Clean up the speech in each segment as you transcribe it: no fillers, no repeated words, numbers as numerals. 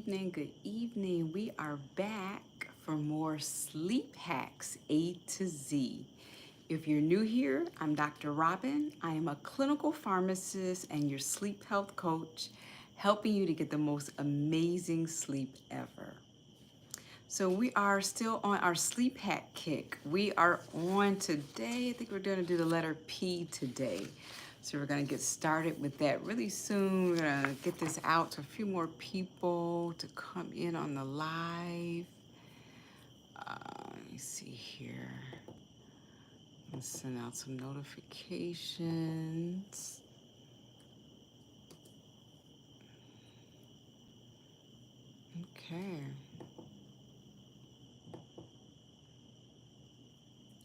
Good evening. We are back for more sleep hacks A to Z. If you're new here, I'm Dr. Robyn. I am a clinical pharmacist and your sleep health coach, helping you to get the most amazing sleep ever. So we are still on our sleep hack kick. We are on today, I think we're going to do the letter P today. So we're going to get started with that really soon. We're going to get this out to a few more people to come in on the live. Let me see here. Let's send out some notifications. Okay.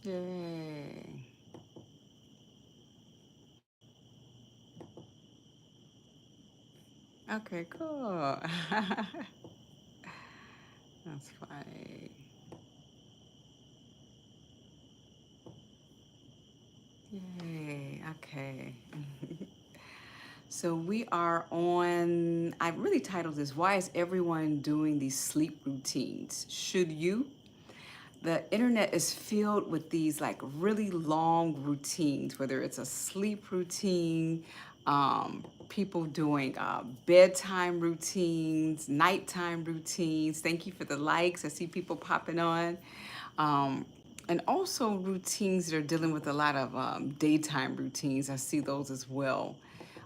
Yay. Okay, cool. That's funny. Yay, okay. So we are on, I really titled this, Why is Everyone Doing These Sleep Routines? Should you? The internet is filled with these like really long routines, whether it's a sleep routine, people doing bedtime routines, nighttime routines. Thank you for the likes. I see people popping on. And also routines that are dealing with a lot of daytime routines. I see those as well.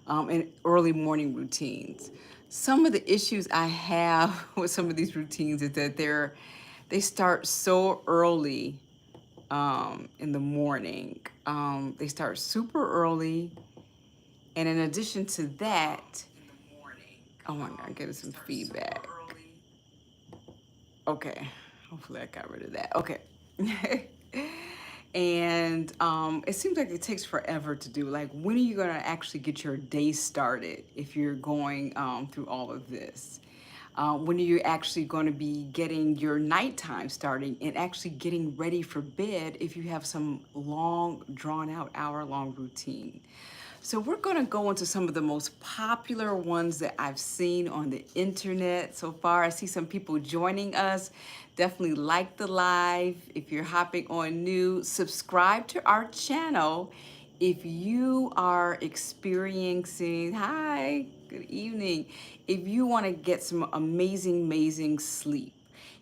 And early morning routines. Some of the issues I have with some of these routines is that they start so early in the morning. They start super early. And in addition to that, oh my God, I'm getting some feedback. Okay, hopefully I got rid of that. Okay. And it seems like it takes forever to do. Like, when are you going to actually get your day started if you're going through all of this? When are you actually going to be getting your nighttime starting and actually getting ready for bed if you have some long, drawn out, hour-long routine? So we're going to go into some of the most popular ones that I've seen on the internet so far. I see some people joining us. Definitely like the live. If you're hopping on new, subscribe to our channel. If you are experiencing, hi, good evening. If you want to get some amazing, amazing sleep,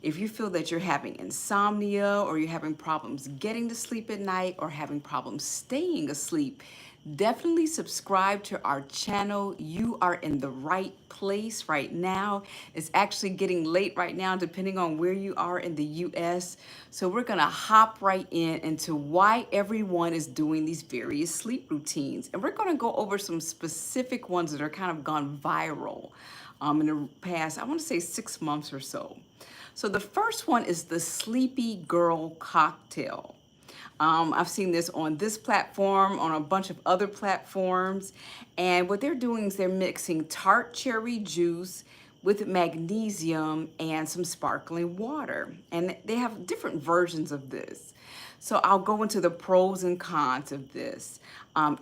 if you feel that you're having insomnia or you're having problems getting to sleep at night or having problems staying asleep, definitely subscribe to our channel. You are in the right place right now. It's actually getting late right now, depending on where you are in the US. So we're gonna hop right into why everyone is doing these various sleep routines. And we're gonna go over some specific ones that are kind of gone viral in the past, I wanna say 6 months or so. So the first one is the Sleepy Girl cocktail. I've seen this on this platform, on a bunch of other platforms. And what they're doing is they're mixing tart cherry juice with magnesium and some sparkling water. And they have different versions of this. So I'll go into the pros and cons of this.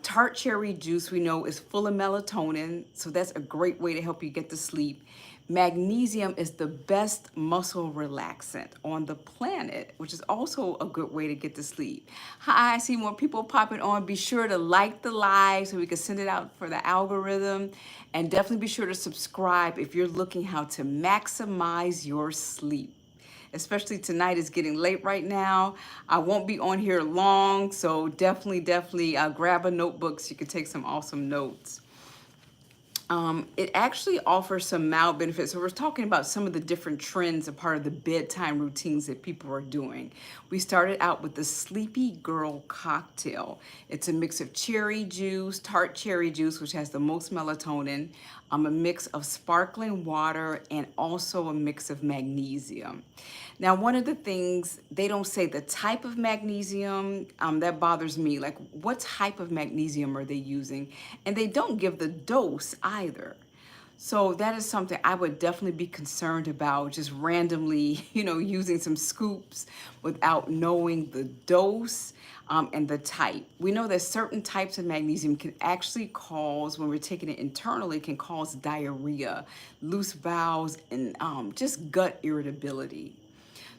Tart cherry juice, we know, is full of melatonin, so that's a great way to help you get to sleep. Magnesium is the best muscle relaxant on the planet, which is also a good way to get to sleep. Hi, I see more people popping on. Be sure to like the live so we can send it out for the algorithm. And definitely be sure to subscribe if you're looking how to maximize your sleep. Especially tonight, is getting late right now. I won't be on here long, so definitely grab a notebook so you can take some awesome notes. It actually offers some mild benefits. So we're talking about some of the different trends, a part of the bedtime routines that people are doing. We started out with the Sleepy Girl cocktail. It's a mix of cherry juice, tart cherry juice, which has the most melatonin, a mix of sparkling water, and also a mix of magnesium. Now, one of the things, they don't say the type of magnesium, that bothers me. Like, what type of magnesium are they using? And they don't give the dose either. So that is something I would definitely be concerned about, just randomly, using some scoops without knowing the dose and the type. We know that certain types of magnesium can actually cause, when we're taking it internally, can cause diarrhea, loose bowels, and just gut irritability.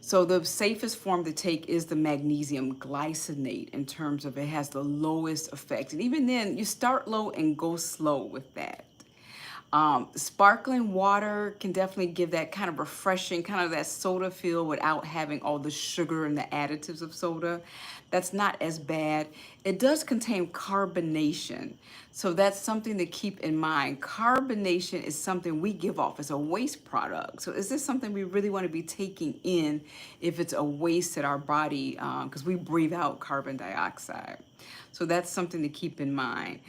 So the safest form to take is the magnesium glycinate, in terms of it has the lowest effect. And even then, you start low and go slow with that. Sparkling water can definitely give that kind of refreshing, kind of that soda feel without having all the sugar and the additives of soda. That's not as bad. It does contain carbonation. So that's something to keep in mind. Carbonation is something we give off as a waste product. So is this something we really want to be taking in if it's a waste at our body? Because we breathe out carbon dioxide. So that's something to keep in mind.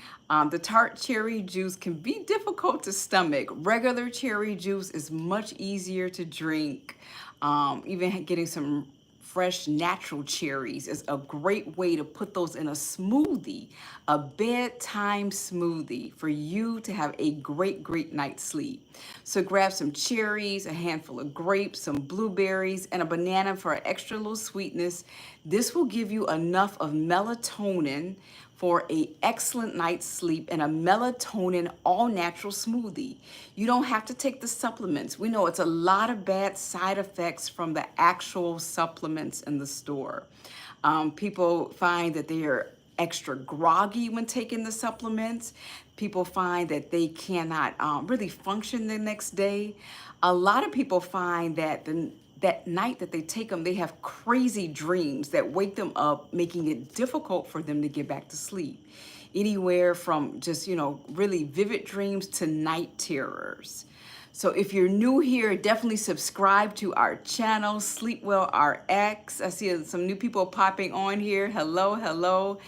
The tart cherry juice can be difficult to stomach. Regular cherry juice is much easier to drink. Even getting some fresh natural cherries is a great way to put those in a smoothie, a bedtime smoothie, for you to have a great night's sleep. So grab some cherries, a handful of grapes, some blueberries, and a banana for an extra little sweetness. This will give you enough of melatonin for an excellent night's sleep, and a melatonin all natural smoothie. You don't have to take the supplements. We know it's a lot of bad side effects from the actual supplements in the store. People find that they are extra groggy when taking the supplements. People find that they cannot really function the next day. A lot of people find that that night that they take them, they have crazy dreams that wake them up, making it difficult for them to get back to sleep. Anywhere from just, really vivid dreams to night terrors. So if you're new here, definitely subscribe to our channel, SleepWell RX. I see some new people popping on here. Hello.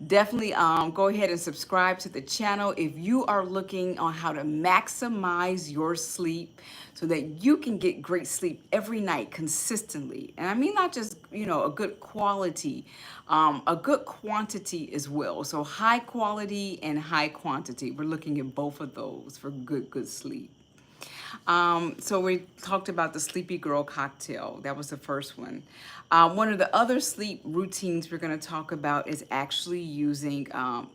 Definitely go ahead and subscribe to the channel if you are looking on how to maximize your sleep so that you can get great sleep every night consistently. And I mean, not just, a good quality, a good quantity as well. So high quality and high quantity. We're looking at both of those for good sleep. So we talked about the Sleepy Girl cocktail. That was the first one. One of the other sleep routines we're going to talk about is actually using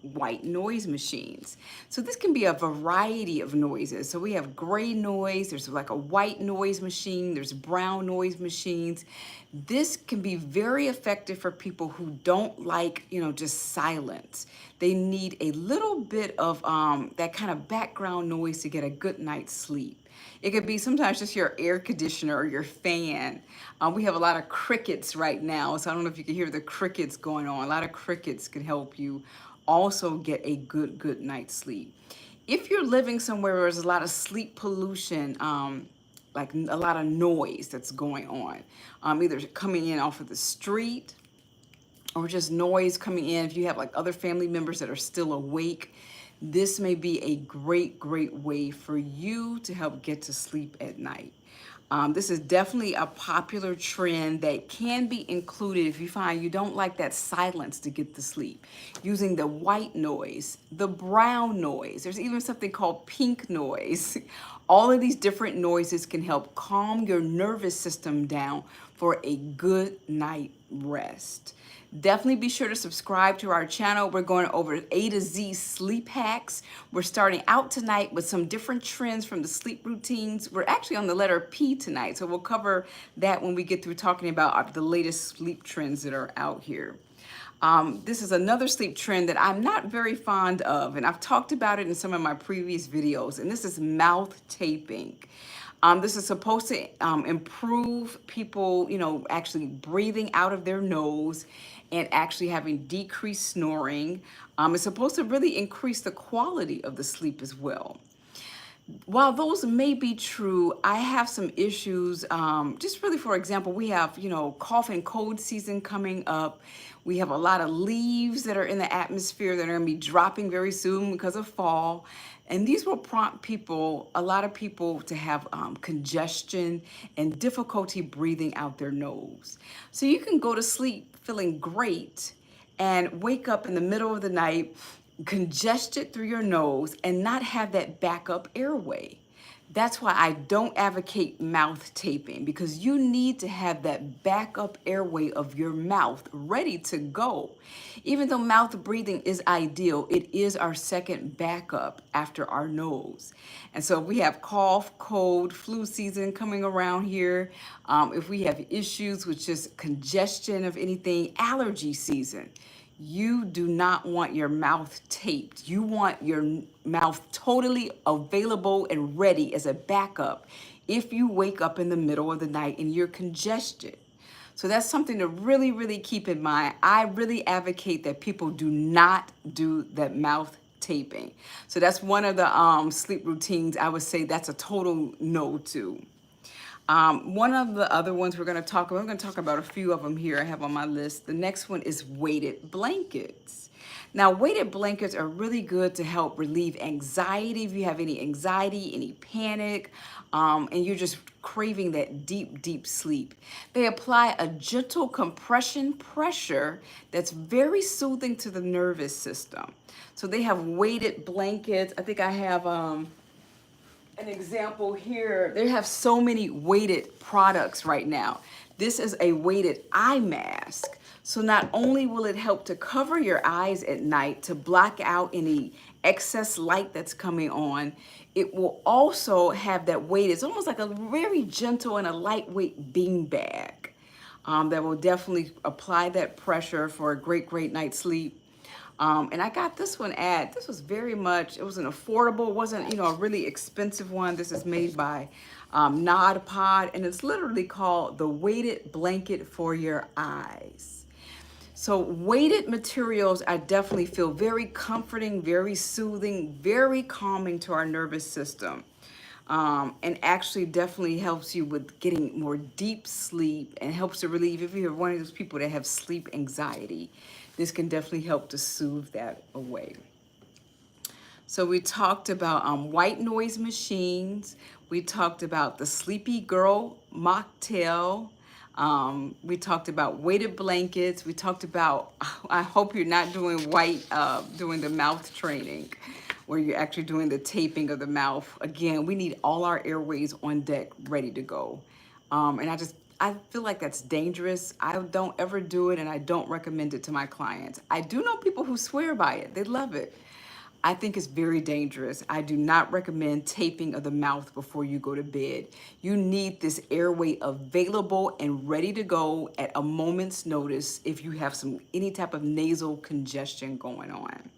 white noise machines. So this can be a variety of noises. So we have gray noise, there's like a white noise machine, there's brown noise machines. This can be very effective for people who don't like, just silence. They need a little bit of that kind of background noise to get a good night's sleep. It could be sometimes just your air conditioner or your fan. We have a lot of crickets right now, so I don't know if you can hear the crickets going on. A lot of crickets can help you also get a good night's sleep. If you're living somewhere where there's a lot of sleep pollution, like a lot of noise that's going on, either coming in off of the street or just noise coming in. If you have like other family members that are still awake, this may be a great way for you to help get to sleep at night. This is definitely a popular trend that can be included if you find you don't like that silence to get to sleep. Using the white noise, the brown noise, there's even something called pink noise. All of these different noises can help calm your nervous system down for a good night rest. Definitely be sure to subscribe to our channel. We're going over A to Z sleep hacks. We're starting out tonight with some different trends from the sleep routines. We're actually on the letter P tonight, so we'll cover that when we get through talking about the latest sleep trends that are out here. This is another sleep trend that I'm not very fond of, and I've talked about it in some of my previous videos, and this is mouth taping. This is supposed to improve people, actually breathing out of their nose and actually having decreased snoring. It's supposed to really increase the quality of the sleep as well. While those may be true, I have some issues. Just really, for example, we have, cough and cold season coming up. We have a lot of leaves that are in the atmosphere that are going to be dropping very soon because of fall. And these will prompt a lot of people to have congestion and difficulty breathing out their nose. So you can go to sleep feeling great and wake up in the middle of the night congested through your nose and not have that backup airway. That's why I don't advocate mouth taping, because you need to have that backup airway of your mouth ready to go. Even though mouth breathing is ideal, it is our second backup after our nose. And so if we have cough, cold, flu season coming around here, if we have issues with just congestion of anything, allergy season, you do not want your mouth taped. You want your mouth totally available and ready as a backup if you wake up in the middle of the night and you're congested. So that's something to really, really keep in mind. I really advocate that people do not do that mouth taping. So that's one of the sleep routines I would say that's a total no to. One of the other ones we're going to talk about, I'm going to talk about a few of them here I have on my list. The next one is weighted blankets. Now, weighted blankets are really good to help relieve anxiety if you have any anxiety, any panic, and you're just craving that deep, deep sleep. They apply a gentle compression pressure that's very soothing to the nervous system. So they have weighted blankets. I think I have an example here. They have so many weighted products right now. This is a weighted eye mask. So not only will it help to cover your eyes at night to block out any excess light that's coming on, it will also have that weight. It's almost like a very gentle and a lightweight bean bag that will definitely apply that pressure for a great, great night's sleep. And I got this one this was very much, it was an affordable, it wasn't, a really expensive one. This is made by Nod Pod, and it's literally called the weighted blanket for your eyes. So weighted materials, I definitely feel very comforting, very soothing, very calming to our nervous system. And actually definitely helps you with getting more deep sleep and helps to relieve, if you're one of those people that have sleep anxiety, this can definitely help to soothe that away. So we talked about white noise machines. We talked about the Sleepy Girl mocktail. We talked about weighted blankets. We talked about, I hope you're not doing doing the mouth training, where you're actually doing the taping of the mouth. Again, we need all our airways on deck ready to go. And I feel like that's dangerous. I don't ever do it, and I don't recommend it to my clients. I do know people who swear by it. They love it. I think it's very dangerous. I do not recommend taping of the mouth before you go to bed. You need this airway available and ready to go at a moment's notice if you have any type of nasal congestion going on.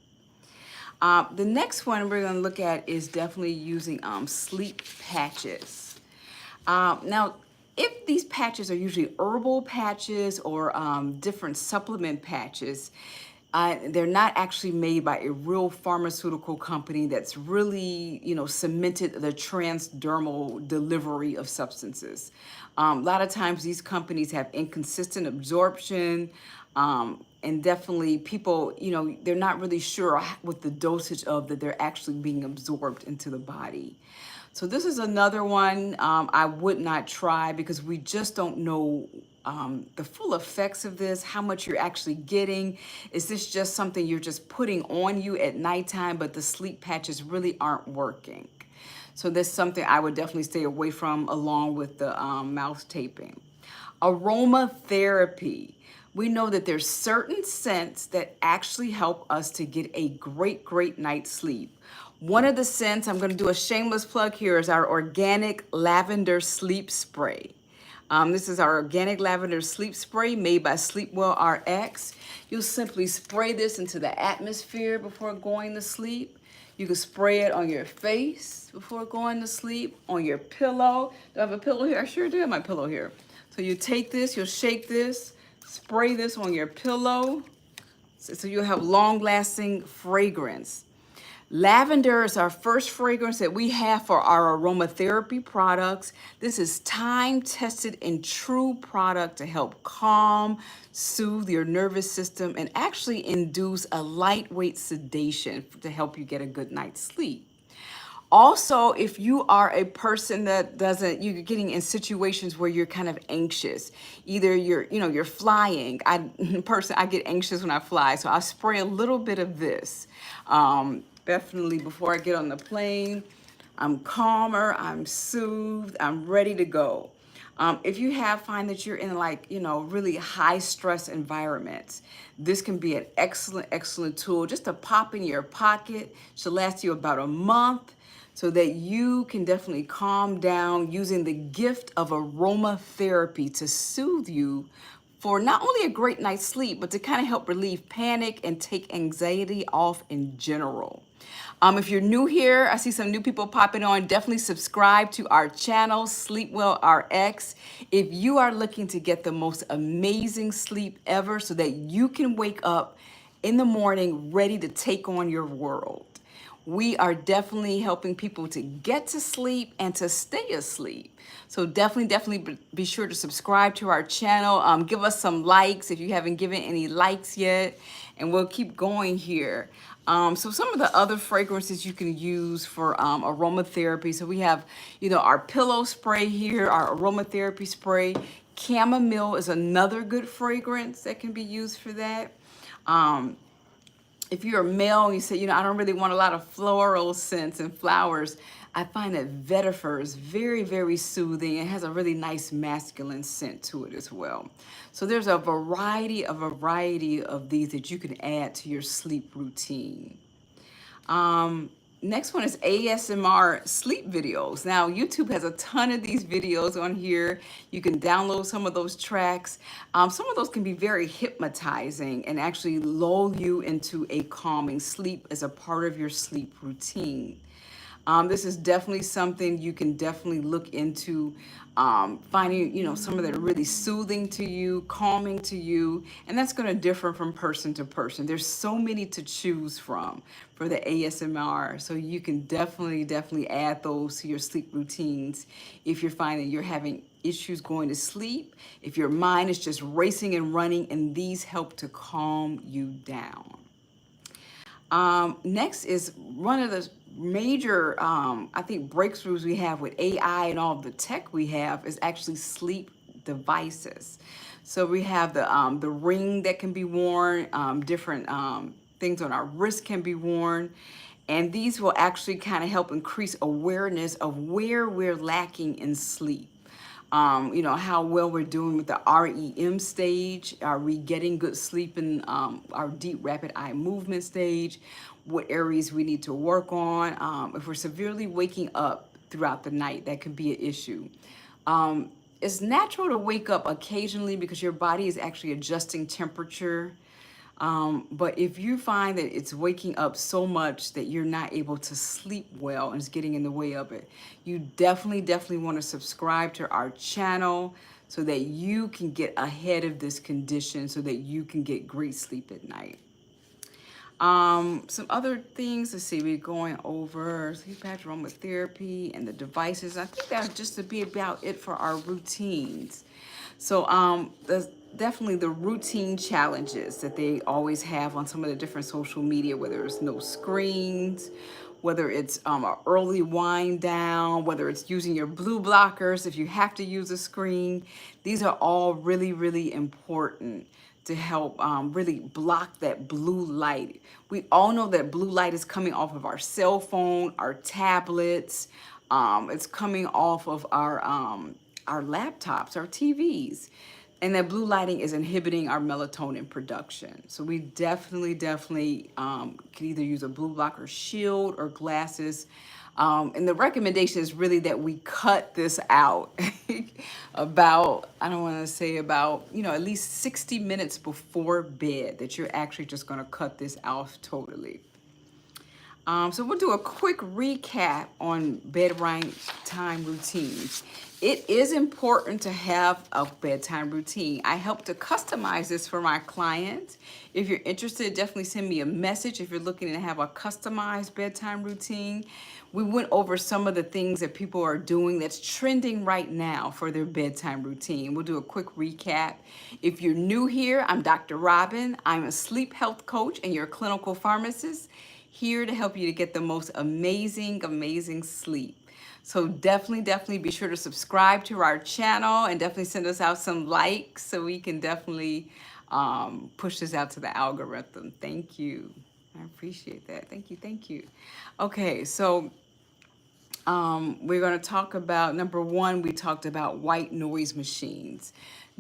The next one we're going to look at is definitely using sleep patches. Now, if these patches are usually herbal patches or different supplement patches, they're not actually made by a real pharmaceutical company that's really, cemented the transdermal delivery of substances. A lot of times these companies have inconsistent absorption, and definitely people, they're not really sure with the dosage of that they're actually being absorbed into the body. So this is another one I would not try, because we just don't know the full effects of this, how much you're actually getting. Is this just something you're just putting on you at nighttime, but the sleep patches really aren't working? So that's something I would definitely stay away from, along with the mouth taping. Aromatherapy. We know that there's certain scents that actually help us to get a great, great night's sleep. One of the scents, I'm going to do a shameless plug here, is our organic lavender sleep spray. This is our organic lavender sleep spray made by SleepWell RX. You'll simply spray this into the atmosphere before going to sleep. You can spray it on your face before going to sleep, on your pillow. Do I have a pillow here? I sure do have my pillow here. So you take this, you'll shake this, spray this on your pillow, so you'll have long-lasting fragrance. Lavender is our first fragrance that we have for our aromatherapy products. This is time-tested and true product to help calm, soothe your nervous system, and actually induce a lightweight sedation to help you get a good night's sleep. Also, if you are a person that you're getting in situations where you're kind of anxious, either you're flying. I get anxious when I fly, so I spray a little bit of this. Definitely before I get on the plane. I'm calmer, I'm soothed, I'm ready to go. If you find that you're in like, really high stress environments, this can be an excellent, excellent tool just to pop in your pocket. Should last you about a month so that you can definitely calm down using the gift of aromatherapy to soothe you for not only a great night's sleep, but to kind of help relieve panic and take anxiety off in general. If you're new here, I see some new people popping on. Definitely subscribe to our channel, SleepWell RX. If you are looking to get the most amazing sleep ever so that you can wake up in the morning ready to take on your world. We are definitely helping people to get to sleep and to stay asleep. So definitely be sure to subscribe to our channel. Give us some likes if you haven't given any likes yet, and we'll keep going here. So some of the other fragrances you can use for aromatherapy. So we have, our pillow spray here, our aromatherapy spray. Chamomile is another good fragrance that can be used for that. If you're a male and you say, I don't really want a lot of floral scents and flowers, I find that vetiver is very, very soothing. It has a really nice masculine scent to it as well. So there's a variety of these that you can add to your sleep routine. Next one is ASMR sleep videos. Now, YouTube has a ton of these videos on here. You can download some of those tracks. Some of those can be very hypnotizing and actually lull you into a calming sleep as a part of your sleep routine. This is definitely something you can definitely look into, finding, some of that are really soothing to you, calming to you, and that's going to differ from person to person. There's so many to choose from for the ASMR, so you can definitely add those to your sleep routines if you're finding you're having issues going to sleep, if your mind is just racing and running, and these help to calm you down. Next is one of the major, I think, breakthroughs we have with AI and all the tech we have is actually sleep devices. So we have the ring that can be worn, different things on our wrist can be worn, and these will actually kind of help increase awareness of where we're lacking in sleep. How well we're doing with the REM stage. Are we getting good sleep in our deep rapid eye movement stage? What areas we need to work on? If we're severely waking up throughout the night, that could be an issue. It's natural to wake up occasionally because your body is actually adjusting temperature. But if you find that it's waking up so much that you're not able to sleep well and it's getting in the way of it, you definitely want to subscribe to our channel so that you can get ahead of this condition so that you can get great sleep at night. Some other things, let's see, we're going over sleep patch aromatherapy and the devices. I think that's just to be about it for our routines. So there's definitely the routine challenges that they always have on some of the different social media, whether it's no screens, whether it's an early wind down, whether it's using your blue blockers if you have to use a screen. These are all really important to help really block that blue light. We all know that blue light is coming off of our cell phone, our tablets. It's coming off of our laptops, our TVs. And that blue lighting is inhibiting our melatonin production. So we definitely can either use a blue blocker shield or glasses. And the recommendation is really that we cut this out about, I don't want to say about, at least 60 minutes before bed, that you're actually just going to cut this out totally. So we'll do a quick recap on bedtime routines. It is important to have a bedtime routine. I help to customize this for my clients. If you're interested, definitely send me a message if you're looking to have a customized bedtime routine. We went over some of the things that people are doing that's trending right now for their bedtime routine. We'll do a quick recap. If you're new here, I'm Dr. Robyn. I'm a sleep health coach and your clinical pharmacist, here to help you to get the most amazing sleep. So definitely be sure to subscribe to our channel and definitely send us out some likes so we can definitely push this out to the algorithm. Thank you. I appreciate that. Thank you. Okay, so We're going to talk about number one, we talked about white noise machines.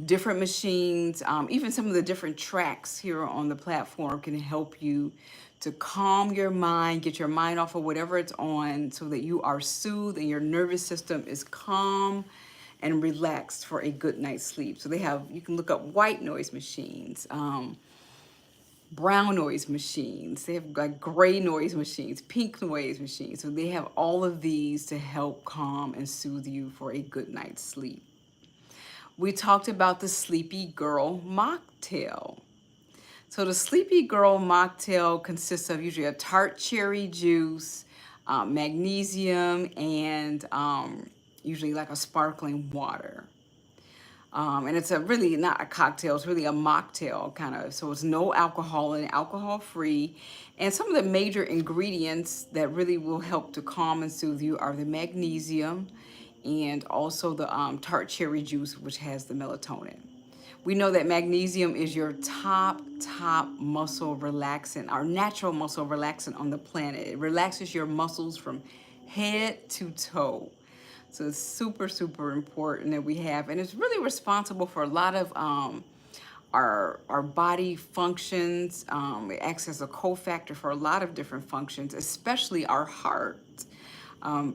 Different machines, even some of the different tracks here on the platform can help you to calm your mind, get your mind off of whatever it's on so that you are soothed and your nervous system is calm and relaxed for a good night's sleep. So they have, you can look up white noise machines. Brown noise machines. They have like gray noise machines, pink noise machines. So they have all of these to help calm and soothe you for a good night's sleep. We talked about the Sleepy Girl mocktail. So the Sleepy Girl mocktail consists of usually a tart cherry juice, magnesium, and usually like a sparkling water. And it's a really not a cocktail, it's really a mocktail kind of. So it's no alcohol and alcohol free. And some of the major ingredients that really will help to calm and soothe you are the magnesium and also the tart cherry juice, which has the melatonin. We know that magnesium is your top muscle relaxant, our natural muscle relaxant on the planet. It relaxes your muscles from head to toe. So it's super important that we have, and it's really responsible for a lot of our body functions. It acts as a cofactor for a lot of different functions, especially our heart.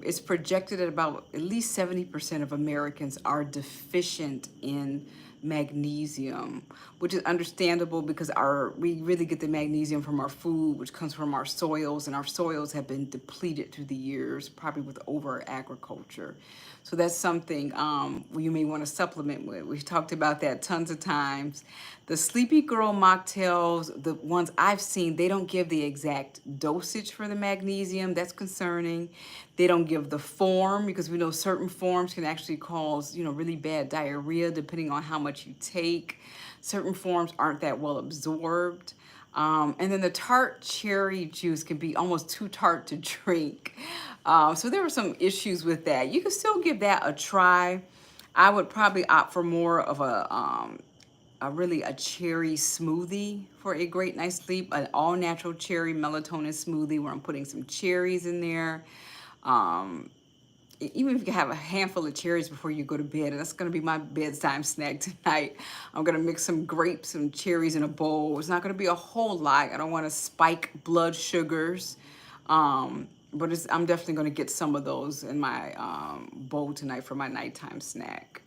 It's projected that about at least 70% of Americans are deficient in magnesium, which is understandable because we really get the magnesium from our food, which comes from our soils, and our soils have been depleted through the years, probably with over agriculture. So that's something you may want to supplement with. We've talked about that tons of times. The Sleepy Girl mocktails, the ones I've seen, they don't give the exact dosage for the magnesium. That's concerning. They don't give the form, because we know certain forms can actually cause, really bad diarrhea depending on how much you take. Certain forms aren't that well absorbed. And then the tart cherry juice can be almost too tart to drink. So there were some issues with that. You can still give that a try. I would probably opt for more of a cherry smoothie for a great night's sleep, an all natural cherry melatonin smoothie where I'm putting some cherries in there. Even if you have a handful of cherries before you go to bed, and that's going to be my bedtime snack tonight. I'm going to mix some grapes and cherries in a bowl. It's not going to be a whole lot. I don't want to spike blood sugars, but I'm definitely going to get some of those in my bowl tonight for my nighttime snack.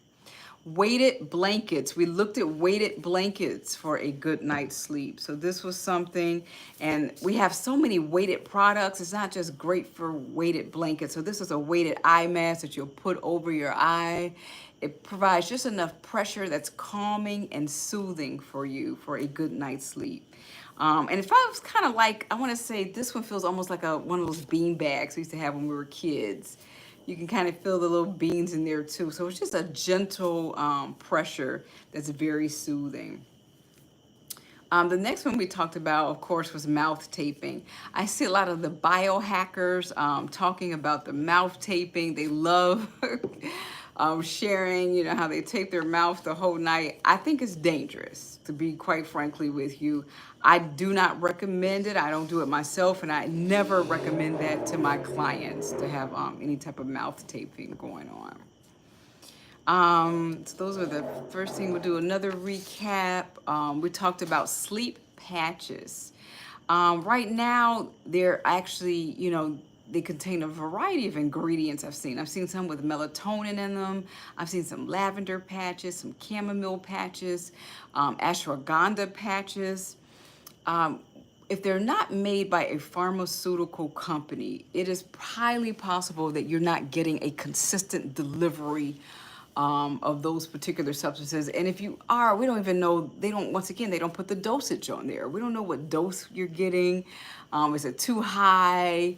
Weighted blankets. We looked at weighted blankets for a good night's sleep. So this was something, and we have so many weighted products. It's not just great for weighted blankets. So this is a weighted eye mask that you'll put over your eye. It provides just enough pressure that's calming and soothing for you for a good night's sleep. And it feels kind of like, I want to say this one feels almost like one of those bean bags we used to have when we were kids. You can kind of feel the little beans in there too. So it's just a gentle pressure that's very soothing. The next one we talked about, of course, was mouth taping. I see a lot of the biohackers talking about the mouth taping. They love sharing, how they tape their mouth the whole night. I think it's dangerous, to be quite frankly with you. I do not recommend it. I don't do it myself, and I never recommend that to my clients to have any type of mouth taping going on. So those are the first thing we'll do. Another recap. We talked about sleep patches. Right now, they're actually, they contain a variety of ingredients I've seen. I've seen some with melatonin in them. I've seen some lavender patches, some chamomile patches, ashwagandha patches. If they're not made by a pharmaceutical company, it is highly possible that you're not getting a consistent delivery of those particular substances. And if you are, we don't even know, they don't put the dosage on there. We don't know what dose you're getting. Is it too high?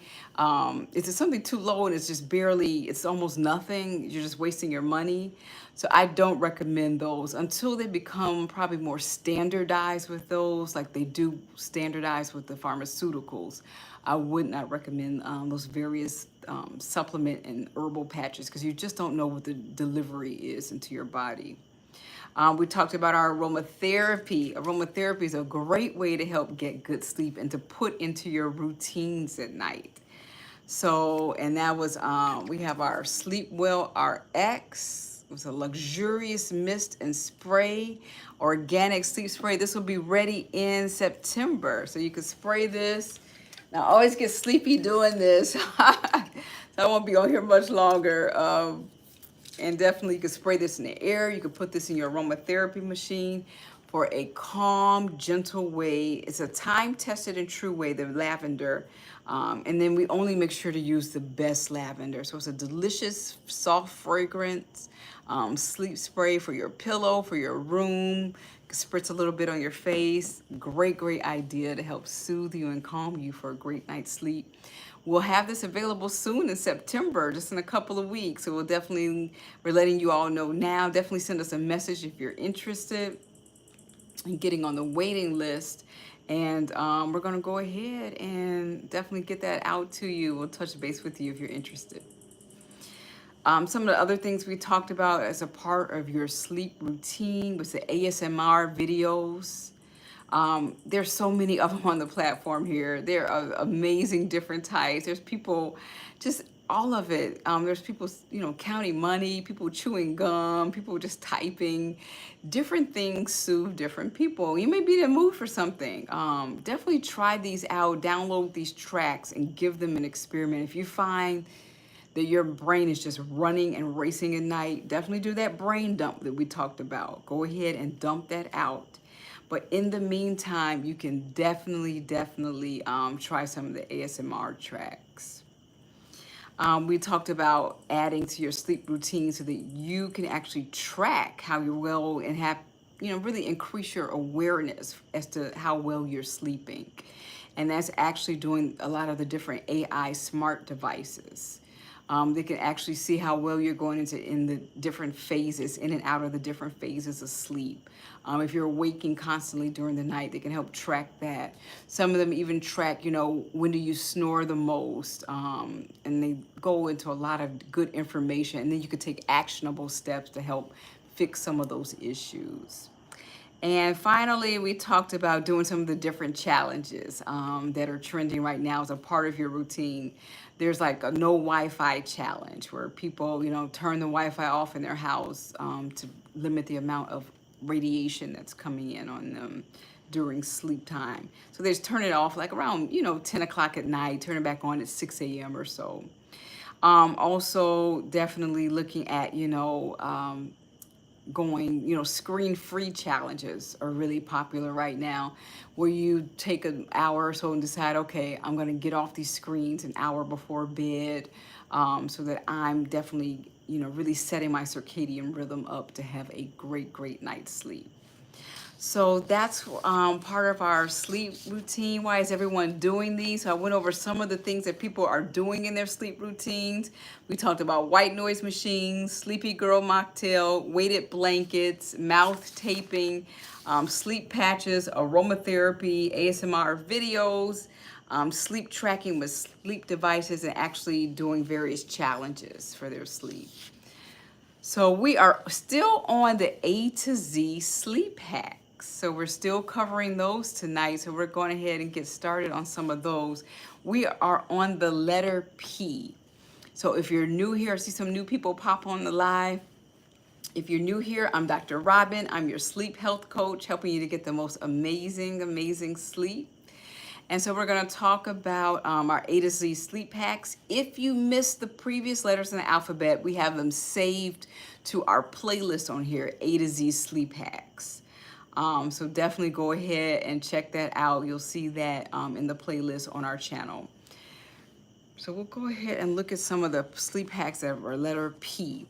Is it something too low and it's just barely, it's almost nothing? You're just wasting your money. So I don't recommend those until they become probably more standardized with those, like they do standardize with the pharmaceuticals. I would not recommend those various supplement and herbal patches, because you just don't know what the delivery is into your body. We talked about our aromatherapy. Aromatherapy is a great way to help get good sleep and to put into your routines at night. So, and that was, we have our SleepWell RX. It was a luxurious mist and spray, organic sleep spray. This will be ready in September. So you can spray this. Now, I always get sleepy doing this. So I won't be on here much longer. And definitely you can spray this in the air. You can put this in your aromatherapy machine for a calm, gentle way. It's a time-tested and true way, the lavender. And then we only make sure to use the best lavender. So it's a delicious, soft fragrance, sleep spray for your pillow, for your room. Spritz a little bit on your face. Great, great idea to help soothe you and calm you for a great night's sleep. We'll have this available soon in September, just in a couple of weeks. So we're letting you all know now. Definitely send us a message if you're interested in getting on the waiting list. And we're gonna go ahead and definitely get that out to you. We'll touch base with you if you're interested. Some of the other things we talked about as a part of your sleep routine was the ASMR videos. There's so many of them on the platform here. There are amazing different types. There's people, just all of it. There's people, counting money, people chewing gum, people just typing. Different things soothe different people. You may be in the mood for something. Definitely try these out, download these tracks and give them an experiment. If you find that your brain is just running and racing at night, definitely do that brain dump that we talked about. Go ahead and dump that out. But in the meantime, you can definitely try some of the ASMR tracks. We talked about adding to your sleep routine so that you can actually track how you're well and have, really increase your awareness as to how well you're sleeping. And that's actually doing a lot of the different AI smart devices. They can actually see how well you're going in the different phases, in and out of the different phases of sleep. If you're waking constantly during the night, they can help track that. Some of them even track, when do you snore the most? And they go into a lot of good information. And then you can take actionable steps to help fix some of those issues. And finally, we talked about doing some of the different challenges that are trending right now as a part of your routine. There's like a no Wi-Fi challenge where people, turn the Wi-Fi off in their house to limit the amount of radiation that's coming in on them during sleep time. So they just turn it off like around, 10 o'clock at night, turn it back on at 6 a.m. or so. Also, definitely looking at, going, screen-free challenges are really popular right now, where you take an hour or so and decide, okay, I'm going to get off these screens an hour before bed, so that I'm definitely, really setting my circadian rhythm up to have a great, great night's sleep. So that's part of our sleep routine. Why is everyone doing these? So I went over some of the things that people are doing in their sleep routines. We talked about white noise machines, sleepy girl mocktail, weighted blankets, mouth taping, sleep patches, aromatherapy, ASMR videos, sleep tracking with sleep devices, and actually doing various challenges for their sleep. So we are still on the A to Z sleep hacks. So we're still covering those tonight. So we're going ahead and get started on some of those. We are on the letter P. So if you're new here, I see some new people pop on the live. If you're new here, I'm Dr. Robyn. I'm your sleep health coach, helping you to get the most amazing, amazing sleep. And so we're going to talk about our A to Z sleep hacks. If you missed the previous letters in the alphabet, we have them saved to our playlist on here, A to Z sleep hacks. So definitely go ahead and check that out. You'll see that in the playlist on our channel. So we'll go ahead and look at some of the sleep hacks that are letter P.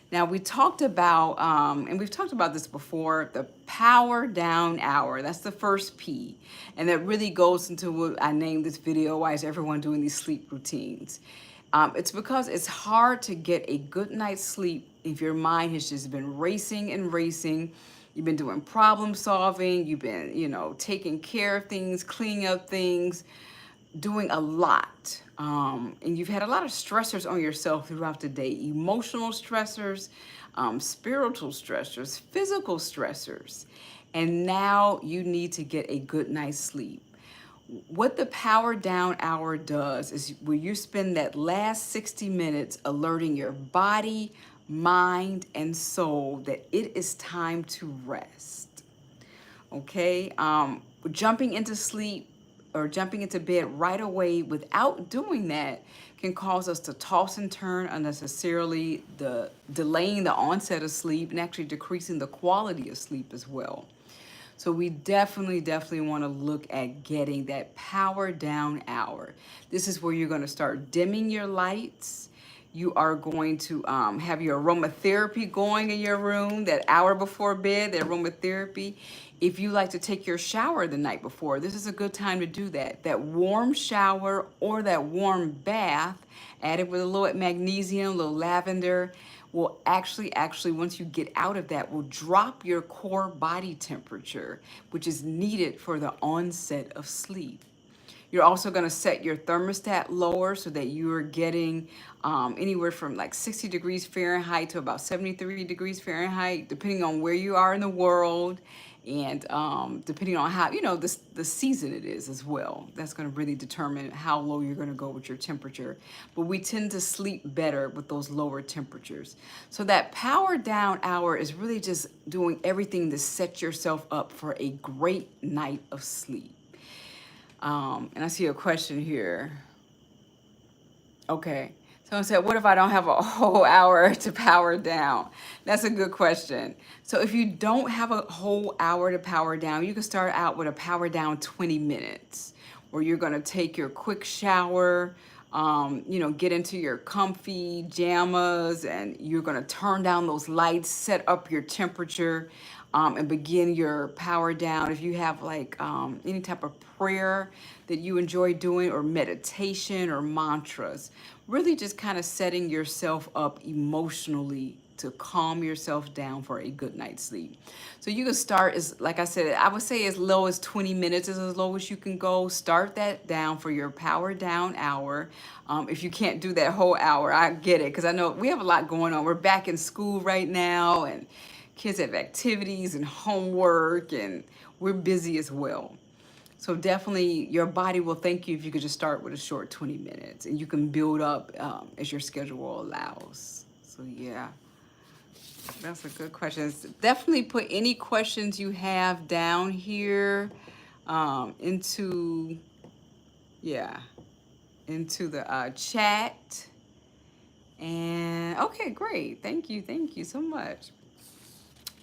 Now we talked about, and we've talked about this before, the power down hour. That's the first P. And that really goes into what I named this video, why is everyone doing these sleep routines? It's because it's hard to get a good night's sleep if your mind has just been racing and racing. You've been doing problem solving, you've been, taking care of things, cleaning up things, doing a lot. And you've had a lot of stressors on yourself throughout the day. Emotional stressors, spiritual stressors, physical stressors. And now you need to get a good night's sleep. What the power down hour does is where you spend that last 60 minutes alerting your body, mind, and soul that it is time to rest. Okay? Jumping into sleep or jumping into bed right away without doing that can cause us to toss and turn unnecessarily, the delaying the onset of sleep and actually decreasing the quality of sleep as well. So we definitely want to look at getting that power down hour. This is where you're going to start dimming your lights. You are going to have your aromatherapy going in your room that hour before bed, the aromatherapy. If you like to take your shower the night before, this is a good time to do that. That warm shower or that warm bath, added with a little magnesium, a little lavender, will actually once you get out of that, will drop your core body temperature, which is needed for the onset of sleep. You're also going to set your thermostat lower so that you are getting anywhere from like 60 degrees Fahrenheit to about 73 degrees Fahrenheit, depending on where you are in the world and depending on how, the season it is as well. That's going to really determine how low you're going to go with your temperature. But we tend to sleep better with those lower temperatures. So that power down hour is really just doing everything to set yourself up for a great night of sleep. And I see a question here. Okay. Someone said, what if I don't have a whole hour to power down? That's a good question. So if you don't have a whole hour to power down, you can start out with a power down 20 minutes where you're going to take your quick shower, get into your comfy jammas, and you're going to turn down those lights, set up your temperature, and begin your power down. If you have like any type of prayer that you enjoy doing, or meditation or mantras, really just kind of setting yourself up emotionally to calm yourself down for a good night's sleep. So you can start as, like I said, I would say as low as 20 minutes is as low as you can go. Start that down for your power down hour. If you can't do that whole hour, I get it, because I know we have a lot going on. We're back in school right now, and kids have activities and homework, and we're busy as well. So definitely your body will thank you if you could just start with a short 20 minutes, and you can build up as your schedule allows. So yeah, that's a good question. Definitely put any questions you have down here into, yeah, into the chat. And okay, great. Thank you. Thank you so much.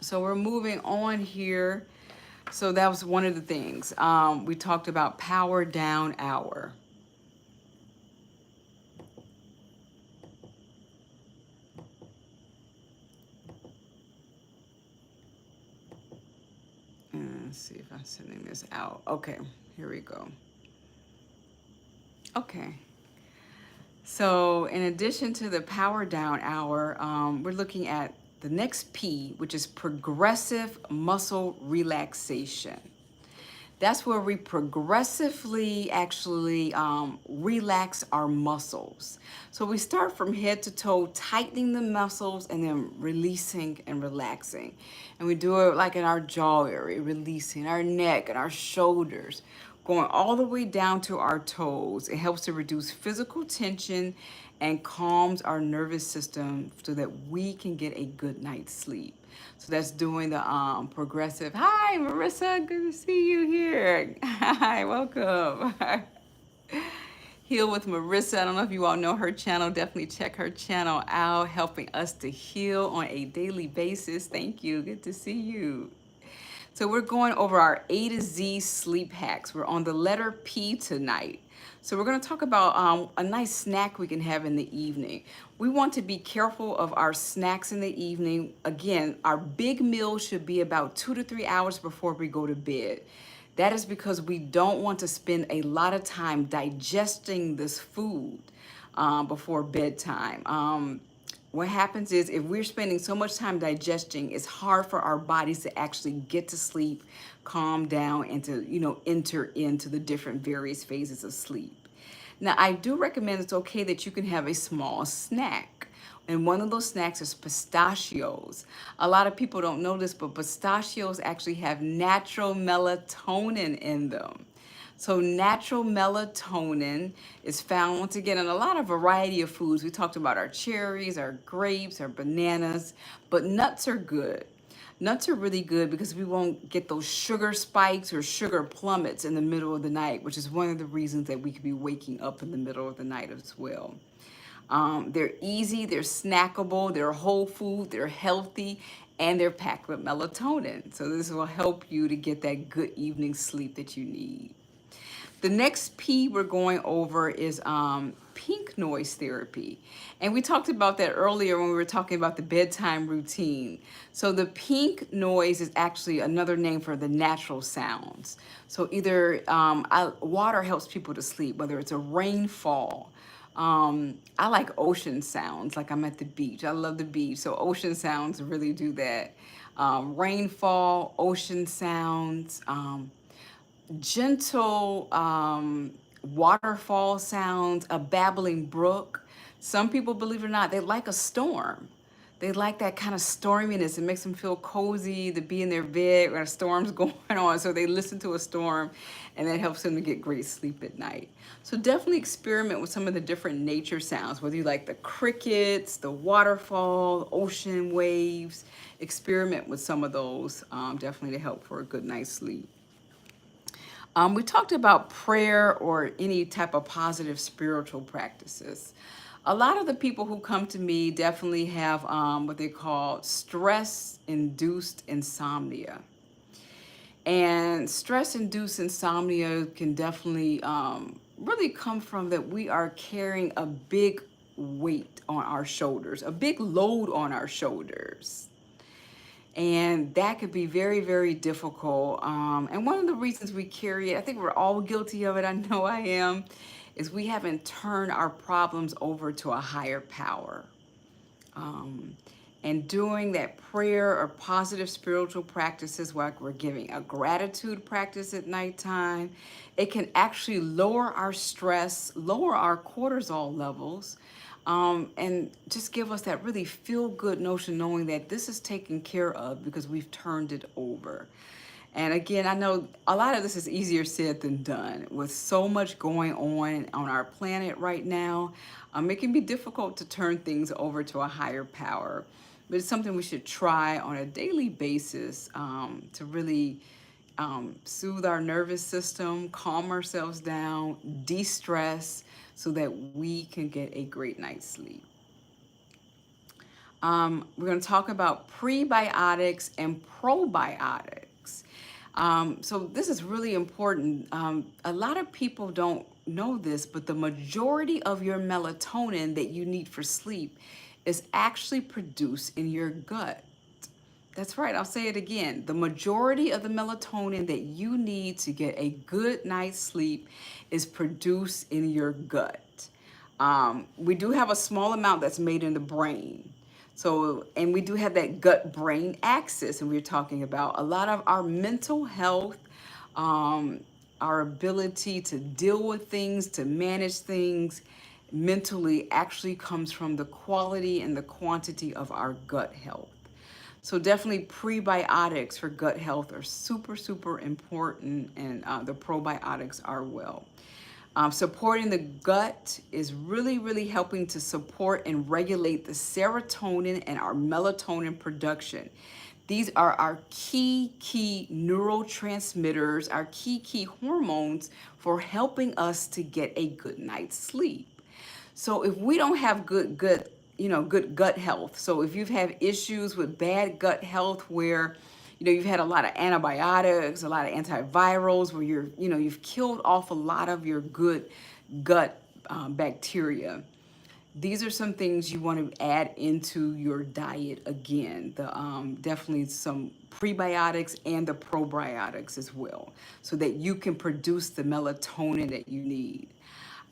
So we're moving on here. So that was one of the things. We talked about power down hour. Let's see if I'm sending this out. Okay, here we go. Okay. So in addition to the power down hour, we're looking at the next P, which is progressive muscle relaxation. That's where we progressively actually relax our muscles. So we start from head to toe, tightening the muscles and then releasing and relaxing. And we do it like in our jaw area, releasing our neck and our shoulders, going all the way down to our toes. It helps to reduce physical tension and calms our nervous system so that we can get a good night's sleep. So that's doing the progressive. Hi, Marissa, good to see you here. Hi, welcome. Heal with Marissa. I don't know if you all know her channel. Definitely check her channel out, helping us to heal on a daily basis. Thank you. Good to see you. So we're going over our A to Z sleep hacks. We're on the letter P tonight. So we're going to talk about a nice snack we can have in the evening. We want to be careful of our snacks in the evening. Again, our big meal should be about 2 to 3 hours before we go to bed. That is because we don't want to spend a lot of time digesting this food before bedtime. What happens is if we're spending so much time digesting, it's hard for our bodies to actually get to sleep, calm down, and to, enter into the different various phases of sleep. Now, I do recommend it's okay that you can have a small snack. And one of those snacks is pistachios. A lot of people don't know this, but pistachios actually have natural melatonin in them. So natural melatonin is found once again in a lot of variety of foods. We talked about our cherries, our grapes, our bananas, but nuts are good. Nuts are really good because we won't get those sugar spikes or sugar plummets in the middle of the night, which is one of the reasons that we could be waking up in the middle of the night as well. They're easy, they're snackable, they're whole food, they're healthy, and they're packed with melatonin. So this will help you to get that good evening sleep that you need. The next P we're going over is pink noise therapy. And we talked about that earlier when we were talking about the bedtime routine. So the pink noise is actually another name for the natural sounds. So either water helps people to sleep, whether it's a rainfall. I like ocean sounds, like I'm at the beach. I love the beach, so ocean sounds really do that. Rainfall, ocean sounds, gentle waterfall sounds, a babbling brook. Some people, believe it or not, they like a storm. They like that kind of storminess. It makes them feel cozy to be in their bed when a storm's going on. So they listen to a storm and that helps them to get great sleep at night. So definitely experiment with some of the different nature sounds, whether you like the crickets, the waterfall, ocean waves. Experiment with some of those definitely to help for a good night's sleep. We talked about prayer or any type of positive spiritual practices. A lot of the people who come to me definitely have what they call stress-induced insomnia. And stress-induced insomnia can definitely really come from that we are carrying a big weight on our shoulders, a big load on our shoulders. And that could be very, very difficult. And one of the reasons we carry it, I think we're all guilty of it, I know I am, is we haven't turned our problems over to a higher power. And doing that prayer or positive spiritual practices, like we're giving a gratitude practice at nighttime, it can actually lower our stress, lower our cortisol levels, and just give us that really feel-good notion knowing that this is taken care of because we've turned it over. And again, I know a lot of this is easier said than done. With so much going on our planet right now, it can be difficult to turn things over to a higher power. But it's something we should try on a daily basis to really soothe our nervous system, calm ourselves down, de-stress, so that we can get a great night's sleep. We're going to talk about prebiotics and probiotics. So this is really important. A lot of people don't know this, but the majority of your melatonin that you need for sleep is actually produced in your gut. That's right, I'll say it again. The majority of the melatonin that you need to get a good night's sleep is produced in your gut. We do have a small amount that's made in the brain. So, and we do have that gut-brain axis, and we're talking about a lot of our mental health, our ability to deal with things, to manage things mentally actually comes from the quality and the quantity of our gut health. So definitely prebiotics for gut health are super, super important, and the probiotics are well. Supporting the gut is really, really helping to support and regulate the serotonin and our melatonin production. These are our key neurotransmitters, our key hormones for helping us to get a good night's sleep. So if we don't have good gut health, so if you've had issues with bad gut health where you've had a lot of antibiotics, a lot of antivirals, where you've killed off a lot of your good gut bacteria. These are some things you want to add into your diet again. Definitely some prebiotics and the probiotics as well, so that you can produce the melatonin that you need.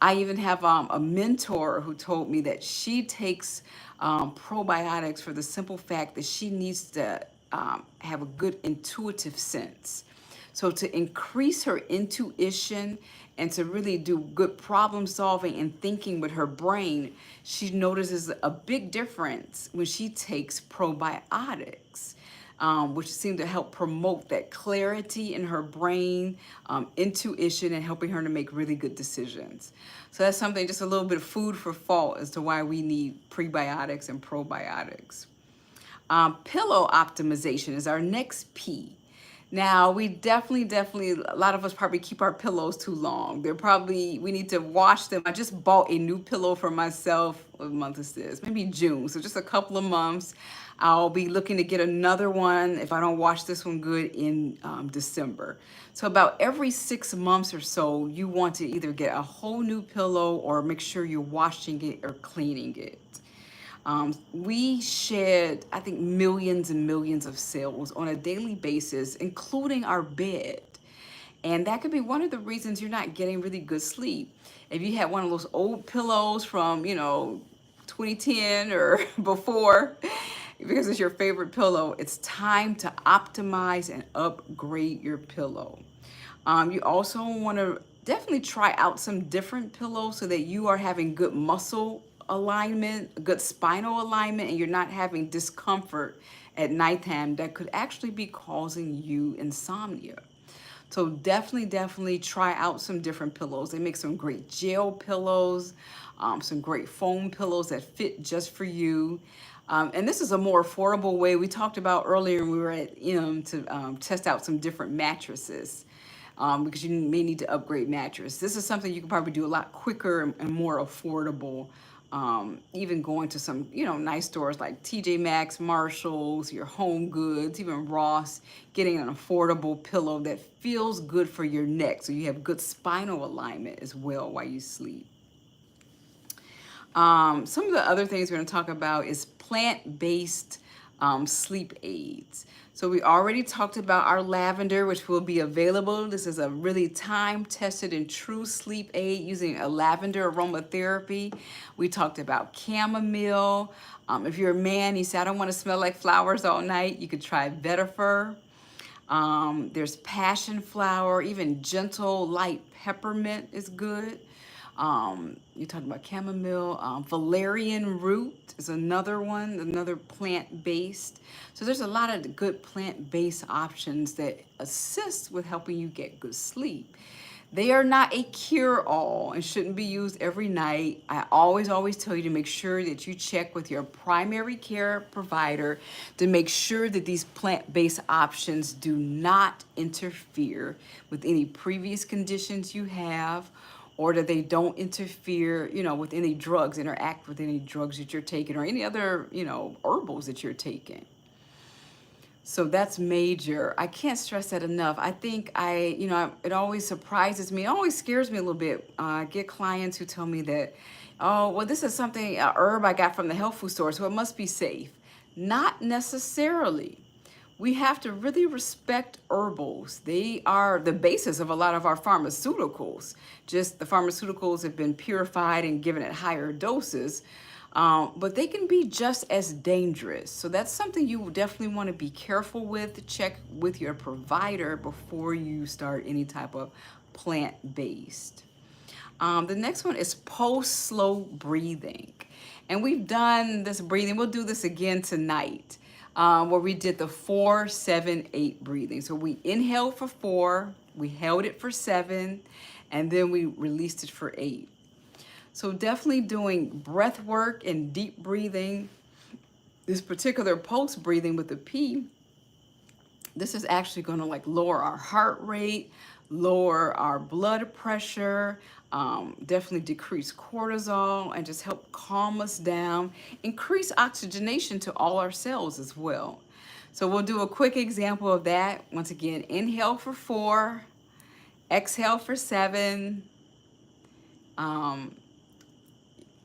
I even have a mentor who told me that she takes probiotics for the simple fact that she needs to have a good intuitive sense. So to increase her intuition and to really do good problem solving and thinking with her brain, she notices a big difference when she takes probiotics. which seem to help promote that clarity in her brain, intuition, and helping her to make really good decisions. So that's something, just a little bit of food for thought as to why we need prebiotics and probiotics. Pillow optimization is our next P. Now, we definitely, a lot of us probably keep our pillows too long. We need to wash them. I just bought a new pillow for myself. What month is this? Maybe June. So just a couple of months. I'll be looking to get another one if I don't wash this one good in December. So about every 6 months or so, you want to either get a whole new pillow or make sure you're washing it or cleaning it. We shed, I think, millions and millions of cells on a daily basis, including our bed. And that could be one of the reasons you're not getting really good sleep. If you had one of those old pillows from, 2010 or before, because it's your favorite pillow, it's time to optimize and upgrade your pillow. You also want to definitely try out some different pillows so that you are having good muscle alignment, good spinal alignment, and you're not having discomfort at nighttime that could actually be causing you insomnia. So definitely try out some different pillows. They make some great gel pillows, some great foam pillows that fit just for you. And this is a more affordable way. We talked about earlier when we were at to test out some different mattresses. Because you may need to upgrade mattress. This is something you can probably do a lot quicker and more affordable. Even going to some, nice stores like TJ Maxx, Marshalls, your Home Goods, even Ross, getting an affordable pillow that feels good for your neck. So you have good spinal alignment as well while you sleep. Some of the other things we're going to talk about is plant-based sleep aids. So we already talked about our lavender, which will be available. This is a really time-tested and true sleep aid using a lavender aromatherapy. We talked about chamomile. If you're a man, you say, I don't want to smell like flowers all night, you could try vetiver. There's passion flower, even gentle light peppermint is good. You talked about chamomile. Valerian root is another one, another plant-based. So there's a lot of good plant-based options that assist with helping you get good sleep. They are not a cure-all and shouldn't be used every night. I always tell you to make sure that you check with your primary care provider to make sure that these plant-based options do not interfere with any previous conditions you have, or that they don't interfere, with any drugs, interact with any drugs that you're taking or any other, herbals that you're taking. So that's major. I can't stress that enough. I think it always surprises me. It always scares me a little bit. I get clients who tell me that, oh, well, this is something, a herb I got from the health food store, so it must be safe. Not necessarily. We have to really respect herbals. They are the basis of a lot of our pharmaceuticals. Just the pharmaceuticals have been purified and given at higher doses, but they can be just as dangerous. So that's something you definitely want to be careful with. Check with your provider before you start any type of plant-based. The next one is post-slow breathing. And we've done this breathing. We'll do this again tonight. Where we did the 4, 7, 8 breathing. So we inhaled for 4, we held it for 7, and then we released it for 8. So definitely doing breath work and deep breathing. This particular pulse breathing with the P, this is actually going to lower our heart rate, lower our blood pressure, definitely decrease cortisol, and just help calm us down, increase oxygenation to all our cells as well. So we'll do a quick example of that. Once again, inhale for 4, exhale for 7,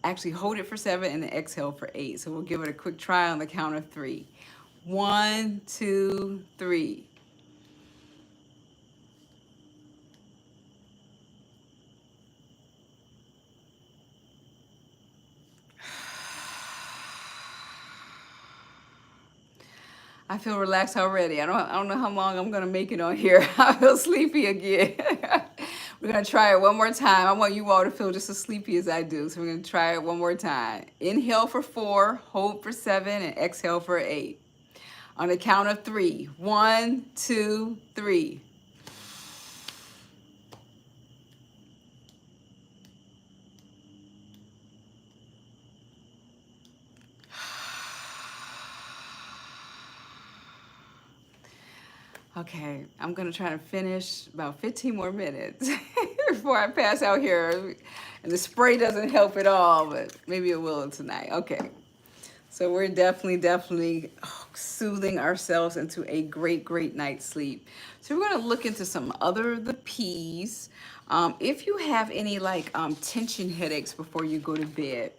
actually hold it for 7 and then exhale for 8. So we'll give it a quick try on the count of 3. 1, 2, 3. I feel relaxed already. I don't know how long I'm gonna make it on here. I feel sleepy again. We're gonna try it one more time. I want you all to feel just as sleepy as I do. So we're gonna try it one more time. Inhale for 4, hold for 7, and exhale for 8. On the count of 3. 1, 2, 3. Okay, I'm gonna try to finish about 15 more minutes before I pass out here. And the spray doesn't help at all, but maybe it will tonight. Okay, so we're definitely soothing ourselves into a great night's sleep. So we're gonna look into some other of the P's. If you have any like tension headaches before you go to bed,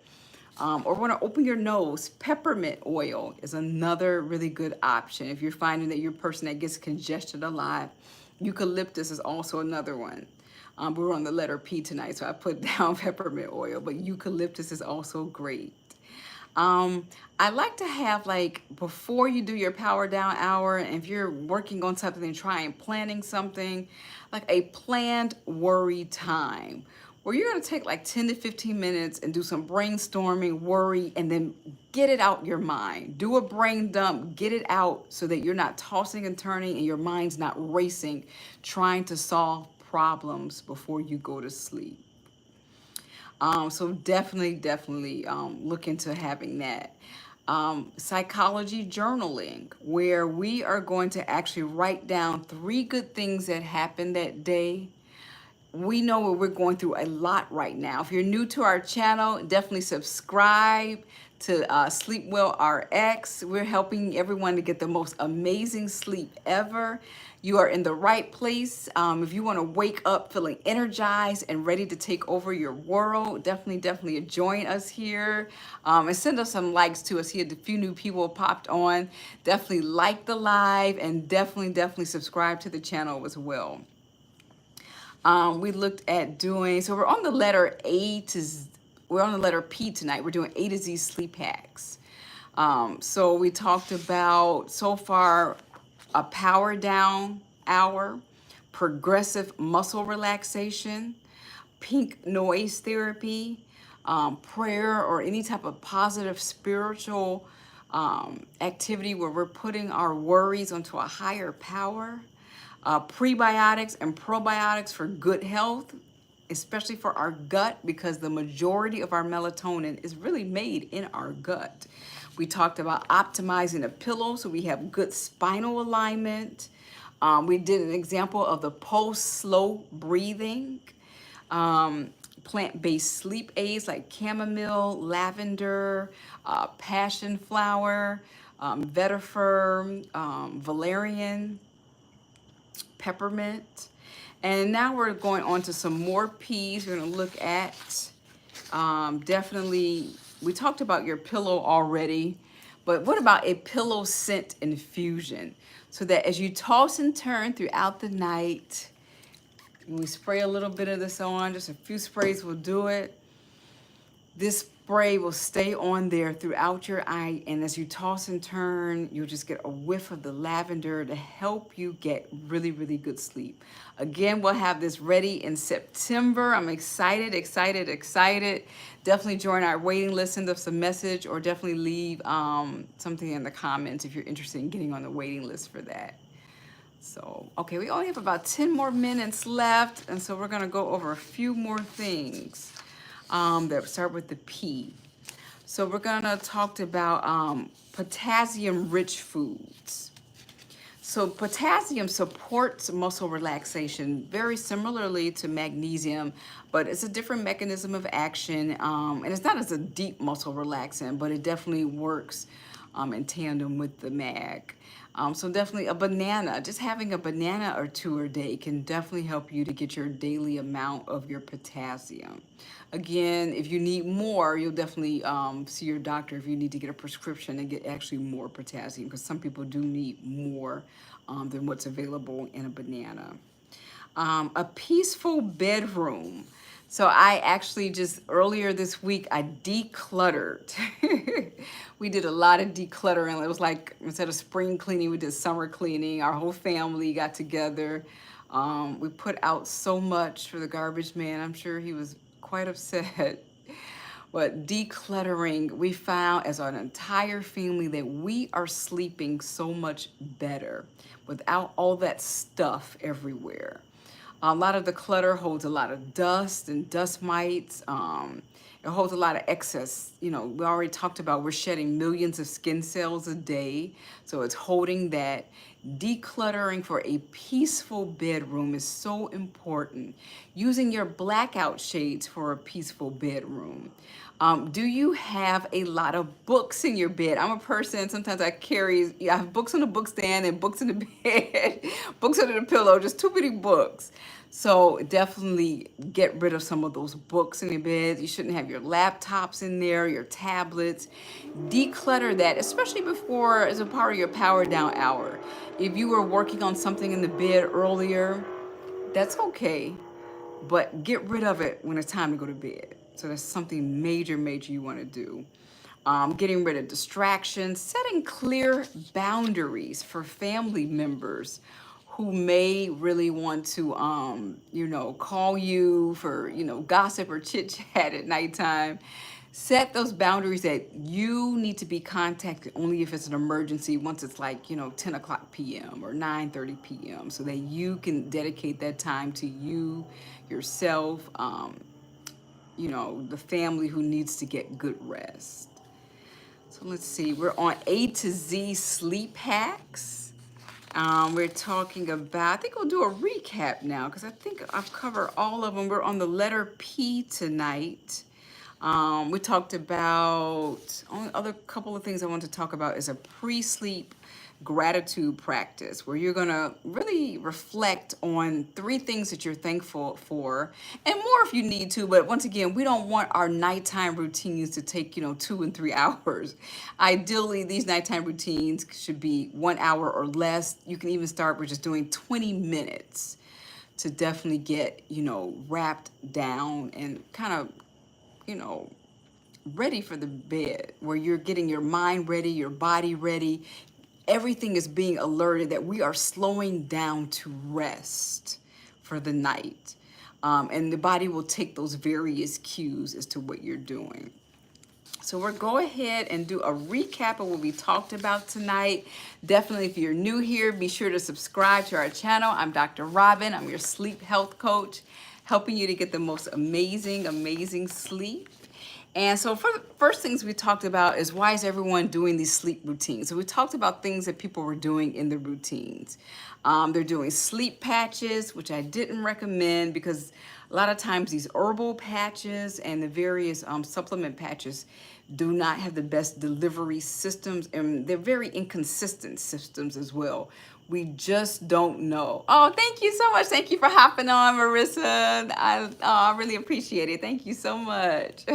or want to open your nose, peppermint oil is another really good option. If you're finding that you're a person that gets congested a lot, eucalyptus is also another one. We're on the letter P tonight, so I put down peppermint oil, but eucalyptus is also great. I like to have, like, before you do your power down hour, and if you're working on something and trying planning something, like a planned worry time where you're going to take like 10 to 15 minutes and do some brainstorming, worry, and then get it out your mind. Do a brain dump, get it out so that you're not tossing and turning and your mind's not racing, trying to solve problems before you go to sleep. So definitely look into having that. Psychology journaling, where we are going to actually write down 3 good things that happened that day. We know we're going through a lot right now. If you're new to our channel, definitely subscribe to SleepWell RX. We're helping everyone to get the most amazing sleep ever. You are in the right place. If you want to wake up feeling energized and ready to take over your world, definitely join us here. And send us some likes too. I see a few new people popped on. Definitely like the live and definitely subscribe to the channel as well. We looked at doing, so we're on the letter we're on the letter P tonight. We're doing A to Z sleep hacks. So we talked about so far a power down hour, progressive muscle relaxation, pink noise therapy, prayer, or any type of positive spiritual activity where we're putting our worries onto a higher power. Prebiotics and probiotics for good health, especially for our gut, because the majority of our melatonin is really made in our gut. We talked about optimizing a pillow so we have good spinal alignment. We did an example of the slow breathing. Plant-based sleep aids like chamomile, lavender, passion flower, vetiver, valerian, peppermint. And now we're going on to some more P's. We're going to look at definitely, we talked about your pillow already, but what about a pillow scent infusion? So that as you toss and turn throughout the night, we spray a little bit of this on, just a few sprays will do it. This spray will stay on there throughout your eye, and as you toss and turn, you'll just get a whiff of the lavender to help you get really good sleep. Again, we'll have this ready in September. I'm excited. Definitely join our waiting list, send us a message, or definitely leave something in the comments if you're interested in getting on the waiting list for that. So, okay, we only have about 10 more minutes left, and so we're gonna go over a few more things that start with the P. So we're gonna talk about potassium-rich foods. So potassium supports muscle relaxation very similarly to magnesium, but it's a different mechanism of action, and it's not as a deep muscle relaxant, but it definitely works in tandem with the mag. So definitely a banana, just having a banana or 2 a day can definitely help you to get your daily amount of your potassium. Again, if you need more, you'll definitely see your doctor if you need to get a prescription and get actually more potassium, because some people do need more than what's available in a banana. A peaceful bedroom. So I actually just earlier this week, I decluttered. We did a lot of decluttering. It was like, instead of spring cleaning, we did summer cleaning. Our whole family got together. We put out so much for the garbage man. I'm sure he was quite upset. But decluttering, we found as an entire family that we are sleeping so much better without all that stuff everywhere. A lot of the clutter holds a lot of dust and dust mites. It holds a lot of excess. You know, we already talked about we're shedding millions of skin cells a day. So it's holding that. Decluttering for a peaceful bedroom is so important. Using your blackout shades for a peaceful bedroom. Do you have a lot of books in your bed? I'm a person, sometimes I have books on the book stand and books in the bed, books under the pillow, just too many books. So definitely get rid of some of those books in your bed. You shouldn't have your laptops in there, your tablets. Declutter that, especially before as a part of your power down hour. If you were working on something in the bed earlier, that's okay, but get rid of it when it's time to go to bed. So that's something major, major you want to do. Getting rid of distractions, setting clear boundaries for family members who may really want to, call you for, gossip or chit chat at nighttime. Set those boundaries that you need to be contacted only if it's an emergency once it's like, 10 o'clock p.m. or 9:30 p.m. so that you can dedicate that time to you, yourself, the family who needs to get good rest. So let's see, we're on A to Z sleep hacks. We're talking about, I think we'll do a recap now because I think I've covered all of them. We're on the letter P tonight. We talked about, only other couple of things I want to talk about is a pre-sleep gratitude practice where you're going to really reflect on 3 things that you're thankful for and more if you need to. But once again, we don't want our nighttime routines to take, 2 and 3 hours. Ideally, these nighttime routines should be 1 hour or less. You can even start with just doing 20 minutes to definitely get, wrapped down and kind of, you know, ready for the bed, where you're getting your mind ready, your body ready. Everything is being alerted that we are slowing down to rest for the night. And the body will take those various cues as to what you're doing. So we'll go ahead and do a recap of what we talked about tonight. Definitely, if you're new here, be sure to subscribe to our channel. I'm Dr. Robyn. I'm your sleep health coach, helping you to get the most amazing, amazing sleep. And so for the first things we talked about is why is everyone doing these sleep routines? So we talked about things that people were doing in the routines. They're doing sleep patches, which I didn't recommend because a lot of times these herbal patches and the various supplement patches do not have the best delivery systems, and they're very inconsistent systems as well. We just don't know. Oh, thank you so much. Thank you for hopping on, Marissa. I really appreciate it. Thank you so much.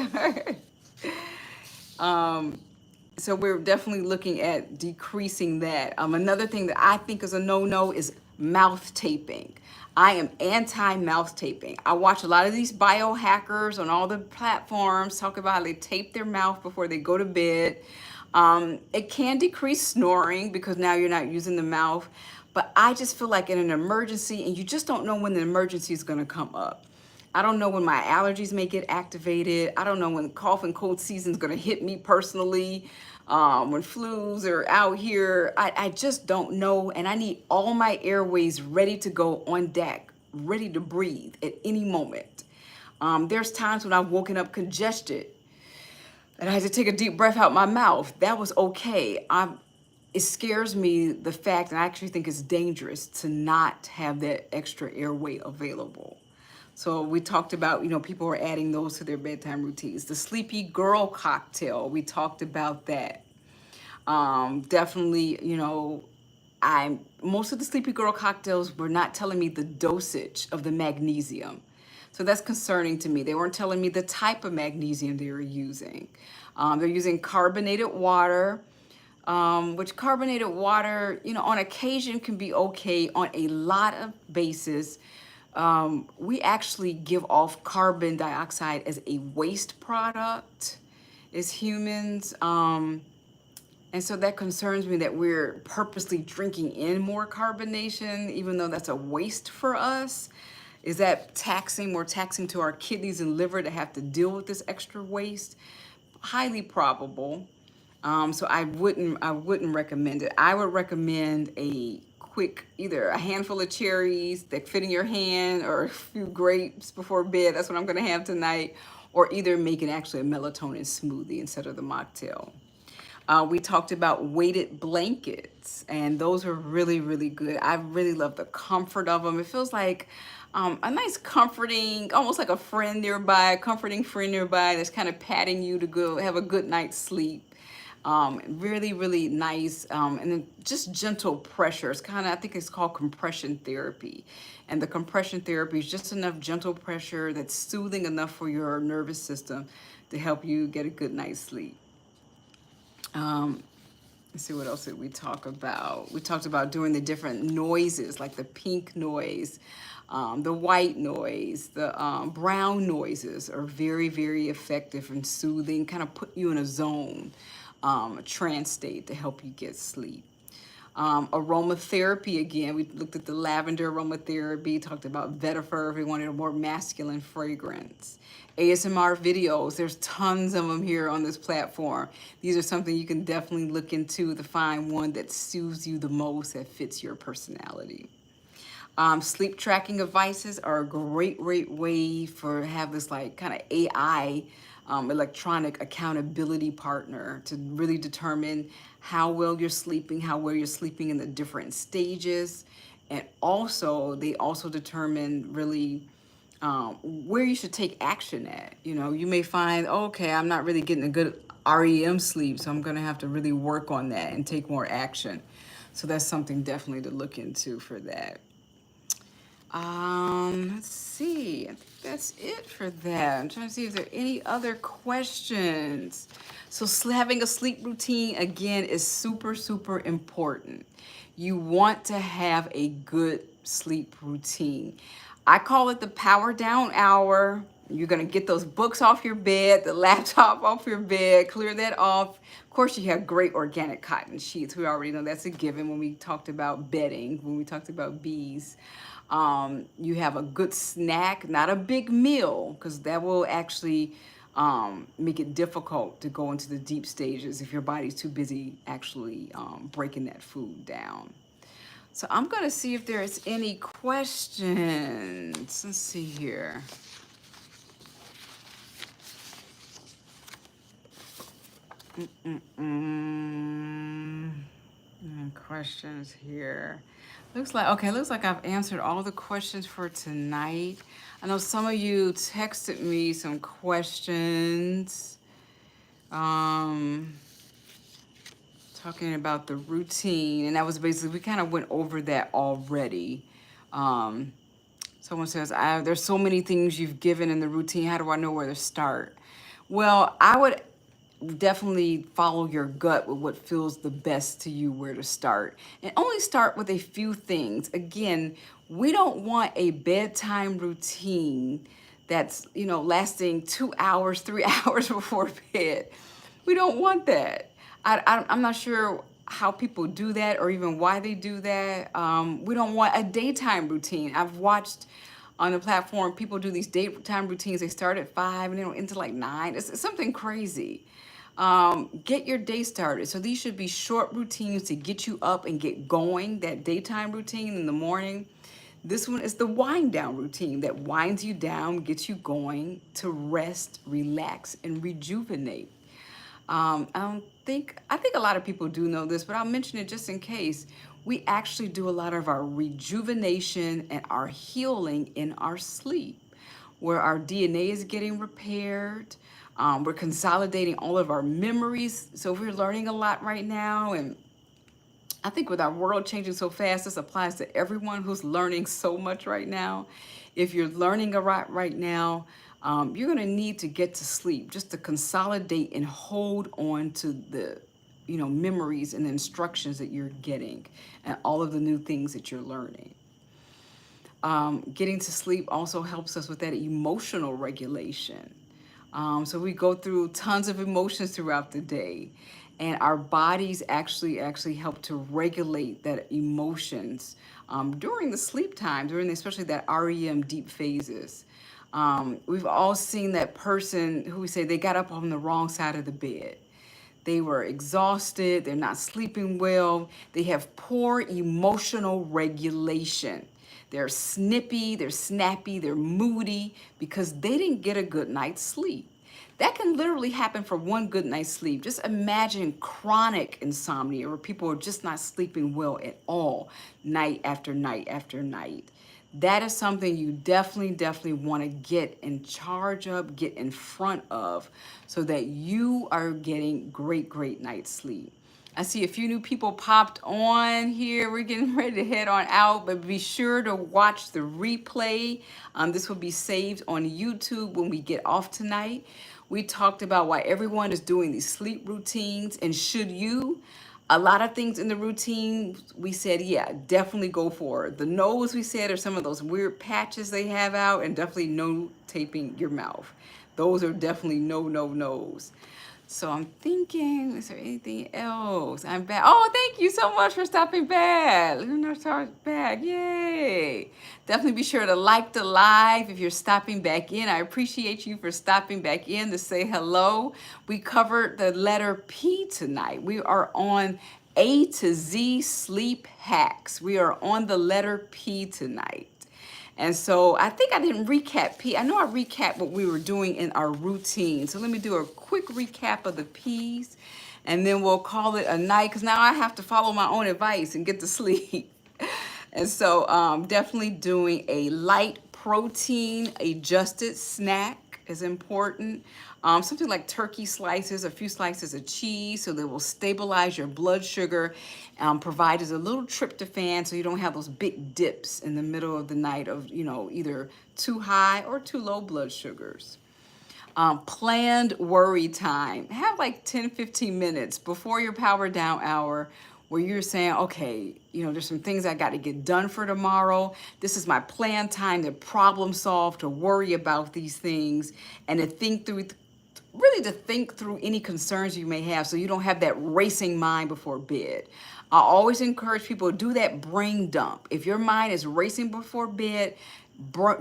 So we're definitely looking at decreasing that. Another thing that I think is a no-no is mouth taping. I am anti-mouth taping. I watch a lot of these biohackers on all the platforms talk about how they tape their mouth before they go to bed. It can decrease snoring because now you're not using the mouth. But I just feel like in an emergency, and you just don't know when the emergency is going to come up. I don't know when my allergies may get activated. I don't know when cough and cold season is going to hit me personally, when flus are out here. I just don't know. And I need all my airways ready to go on deck, ready to breathe at any moment. There's times when I've woken up congested and I had to take a deep breath out my mouth. That was okay. It scares me, the fact, and I actually think it's dangerous to not have that extra airway available. So we talked about, people are adding those to their bedtime routines. The sleepy girl cocktail, we talked about that. Definitely, most of the sleepy girl cocktails were not telling me the dosage of the magnesium. So that's concerning to me. They weren't telling me the type of magnesium they were using. They're using carbonated water, which carbonated water, on occasion can be okay. On a lot of basis, we actually give off carbon dioxide as a waste product as humans. And so that concerns me that we're purposely drinking in more carbonation, even though that's a waste for us. Is that more taxing to our kidneys and liver to have to deal with this extra waste? Highly probable. So I wouldn't recommend it. I would recommend a quick, either a handful of cherries that fit in your hand or a few grapes before bed. That's what I'm gonna have tonight. Or either making actually a melatonin smoothie instead of the mocktail. We talked about weighted blankets, and those are really, really good. I really love the comfort of them. It feels like a nice comforting, almost like a friend nearby, a comforting friend nearby that's kind of patting you to go have a good night's sleep. Really, really nice, and then just gentle pressure. It's kind of, I think it's called compression therapy. And the compression therapy is just enough gentle pressure that's soothing enough for your nervous system to help you get a good night's sleep. Um, let's see, what else did we talk about? We talked about doing the different noises, like the pink noise, the white noise, the brown noises are very, very effective and soothing, kind of put you in a zone, a trance state to help you get sleep. Aromatherapy, again, we looked at the lavender aromatherapy, talked about vetiver if we wanted a more masculine fragrance. ASMR videos, there's tons of them here on this platform. These are something you can definitely look into to find one that soothes you the most, that fits your personality. Sleep tracking devices are a great way for have this like kind of AI electronic accountability partner to really determine how well you're sleeping, how well you're sleeping in the different stages. And also, they also determine really where you should take action at. You know, you may find, okay, I'm not really getting a good REM sleep, so I'm going to have to really work on that and take more action. So that's something definitely to look into for that. Let's see. I think that's it for that. I'm trying to see if there are any other questions. So having a sleep routine, again, is super, super important. You want to have a good sleep routine. I call it the power down hour. You're going to get those books off your bed, the laptop off your bed, clear that off. Of course, you have great organic cotton sheets. We already know that's a given when we talked about bedding, when we talked about bees. You have a good snack, not a big meal, because that will actually make it difficult to go into the deep stages if your body's too busy actually breaking that food down. So I'm going to see if there's any questions. Let's see here. Questions here. Looks like I've answered all the questions for tonight. I know some of you texted me some questions. Talking about the routine, and that was basically, we kind of went over that already. Someone says, there's so many things you've given in the routine. How do I know where to start? Well, I would definitely follow your gut with what feels the best to you, where to start. And only start with a few things. Again, we don't want a bedtime routine that's, lasting 2 hours, 3 hours before bed. We don't want that. I'm not sure how people do that or even why they do that. We don't want a daytime routine. I've watched on the platform people do these daytime routines. They start at 5 and they don't end till like 9. It's something crazy. Get your day started. So these should be short routines to get you up and get going. That daytime routine in the morning. This one is the wind down routine that winds you down, gets you going to rest, relax, and rejuvenate. I think a lot of people do know this, but I'll mention it just in case. We actually do a lot of our rejuvenation and our healing in our sleep, where our DNA is getting repaired. We're consolidating all of our memories. So we're learning a lot right now. And I think with our world changing so fast, this applies to everyone who's learning so much right now. If you're learning a lot right now, you're going to need to get to sleep just to consolidate and hold on to the memories and the instructions that you're getting and all of the new things that you're learning. Getting to sleep also helps us with that emotional regulation. So we go through tons of emotions throughout the day. and our bodies actually help to regulate that emotions during the sleep time, during especially that REM deep phases. We've all seen that person who we say they got up on the wrong side of the bed. They were exhausted, they're not sleeping well, they have poor emotional regulation. They're snippy, they're snappy, they're moody because they didn't get a good night's sleep. That can literally happen for one good night's sleep. Just imagine chronic insomnia where people are just not sleeping well at all, night after night after night. That is something you definitely want to get in charge of, get in front of, so that you are getting great night's sleep. I see a few new people popped on here. We're getting ready to head on out, but be sure to watch the replay. This will be saved on YouTube when we get off tonight. We talked about why everyone is doing these sleep routines, and should you? A lot of things in the routine, we said, yeah, definitely go for it. The nose, we said, are some of those weird patches they have out, and definitely no taping your mouth. Those are definitely no's. So I'm thinking, is there anything else? I'm back. Oh, thank you so much for stopping back. Back. Yay. Definitely be sure to like the live if you're stopping back in. I appreciate you for stopping back in to say hello. We covered the letter P tonight. We are on A to Z sleep hacks. We are on the letter P tonight. And so I think I didn't recap P. I know I recapped what we were doing in our routine. So let me do a quick recap of the P's, and then we'll call it a night, because now I have to follow my own advice and get to sleep. And so definitely doing a light protein adjusted snack is important. Something like turkey slices, a few slices of cheese, so that will stabilize your blood sugar, provide us a little tryptophan so you don't have those big dips in the middle of the night of, either too high or too low blood sugars. Planned worry time. Have like 10-15 minutes before your power down hour where you're saying, okay, there's some things I got to get done for tomorrow. This is my planned time to problem solve, to worry about these things, and to think through, really to think through any concerns you may have, so you don't have that racing mind before bed. I always encourage people to do that brain dump. If your mind is racing before bed,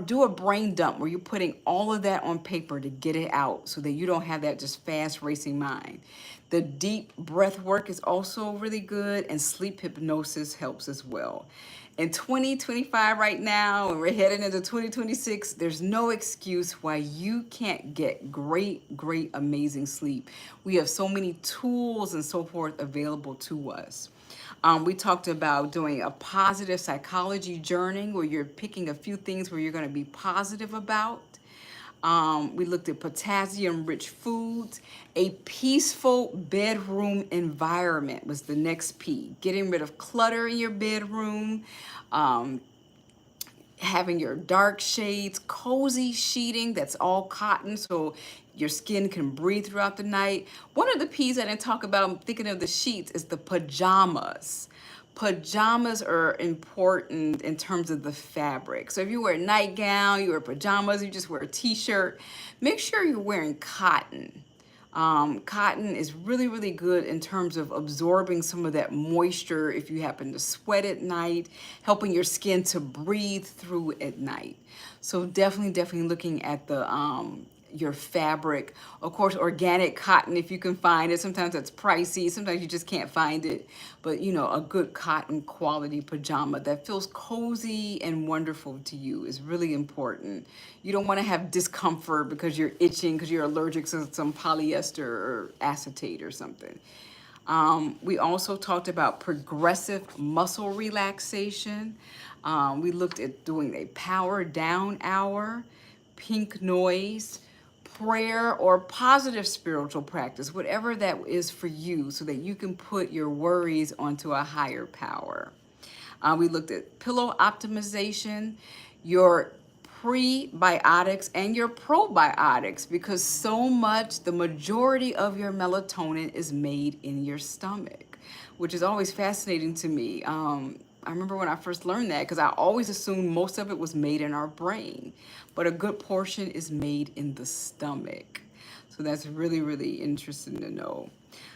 do a brain dump where you're putting all of that on paper to get it out, so that you don't have that just fast racing mind. The deep breath work is also really good, and sleep hypnosis helps as well. In 2025 right now, and we're heading into 2026, there's no excuse why you can't get great, amazing sleep. We have so many tools and so forth available to us. We talked about doing a positive psychology journey where you're picking a few things where you're going to be positive about. We looked at potassium-rich foods. A peaceful bedroom environment was the next P. Getting rid of clutter in your bedroom, having your dark shades, cozy sheeting that's all cotton so your skin can breathe throughout the night. One of the P's I didn't talk about, I'm thinking of the sheets, is the pajamas. Pajamas are important in terms of the fabric. So if you wear a nightgown, you wear pajamas, you just wear a t-shirt, make sure you're wearing cotton. Cotton is really good in terms of absorbing some of that moisture if you happen to sweat at night, helping your skin to breathe through at night. So definitely looking at the your fabric. Of course, organic cotton, if you can find it. Sometimes that's pricey, sometimes you just can't find it. But a good cotton quality pajama that feels cozy and wonderful to you is really important. You don't want to have discomfort because you're itching, because you're allergic to some polyester or acetate or something. We also talked about progressive muscle relaxation. We looked at doing a power down hour, pink noise, prayer, or positive spiritual practice, whatever that is for you, so that you can put your worries onto a higher power. We looked at pillow optimization, your prebiotics and your probiotics, because the majority of your melatonin is made in your stomach, which is always fascinating to me. I remember when I first learned that, because I always assumed most of it was made in our brain, but a good portion is made in the stomach. So that's really interesting to know.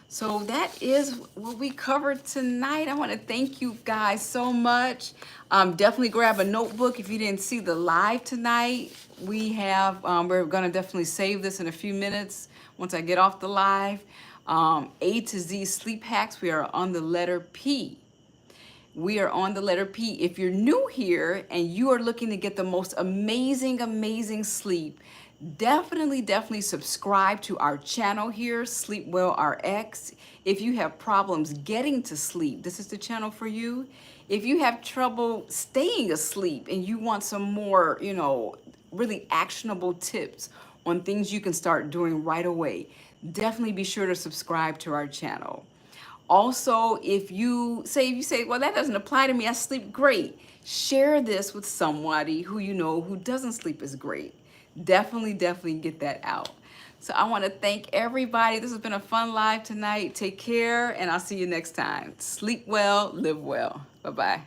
So that is what we covered tonight. I want to thank you guys so much. Definitely grab a notebook if you didn't see the live tonight. We're going to definitely save this in a few minutes once I get off the live. A to Z sleep hacks. We are on the letter P. We are on the letter P. If you're new here and you are looking to get the most amazing, amazing sleep, definitely subscribe to our channel here, SleepWell RX. If you have problems getting to sleep, this is the channel for you. If you have trouble staying asleep and you want some more, really actionable tips on things you can start doing right away, definitely be sure to subscribe to our channel. Also, if you say, well, that doesn't apply to me, I sleep great. Share this with somebody who you know who doesn't sleep as great. Definitely get that out. So I want to thank everybody. This has been a fun live tonight. Take care, and I'll see you next time. Sleep well, live well. Bye-bye.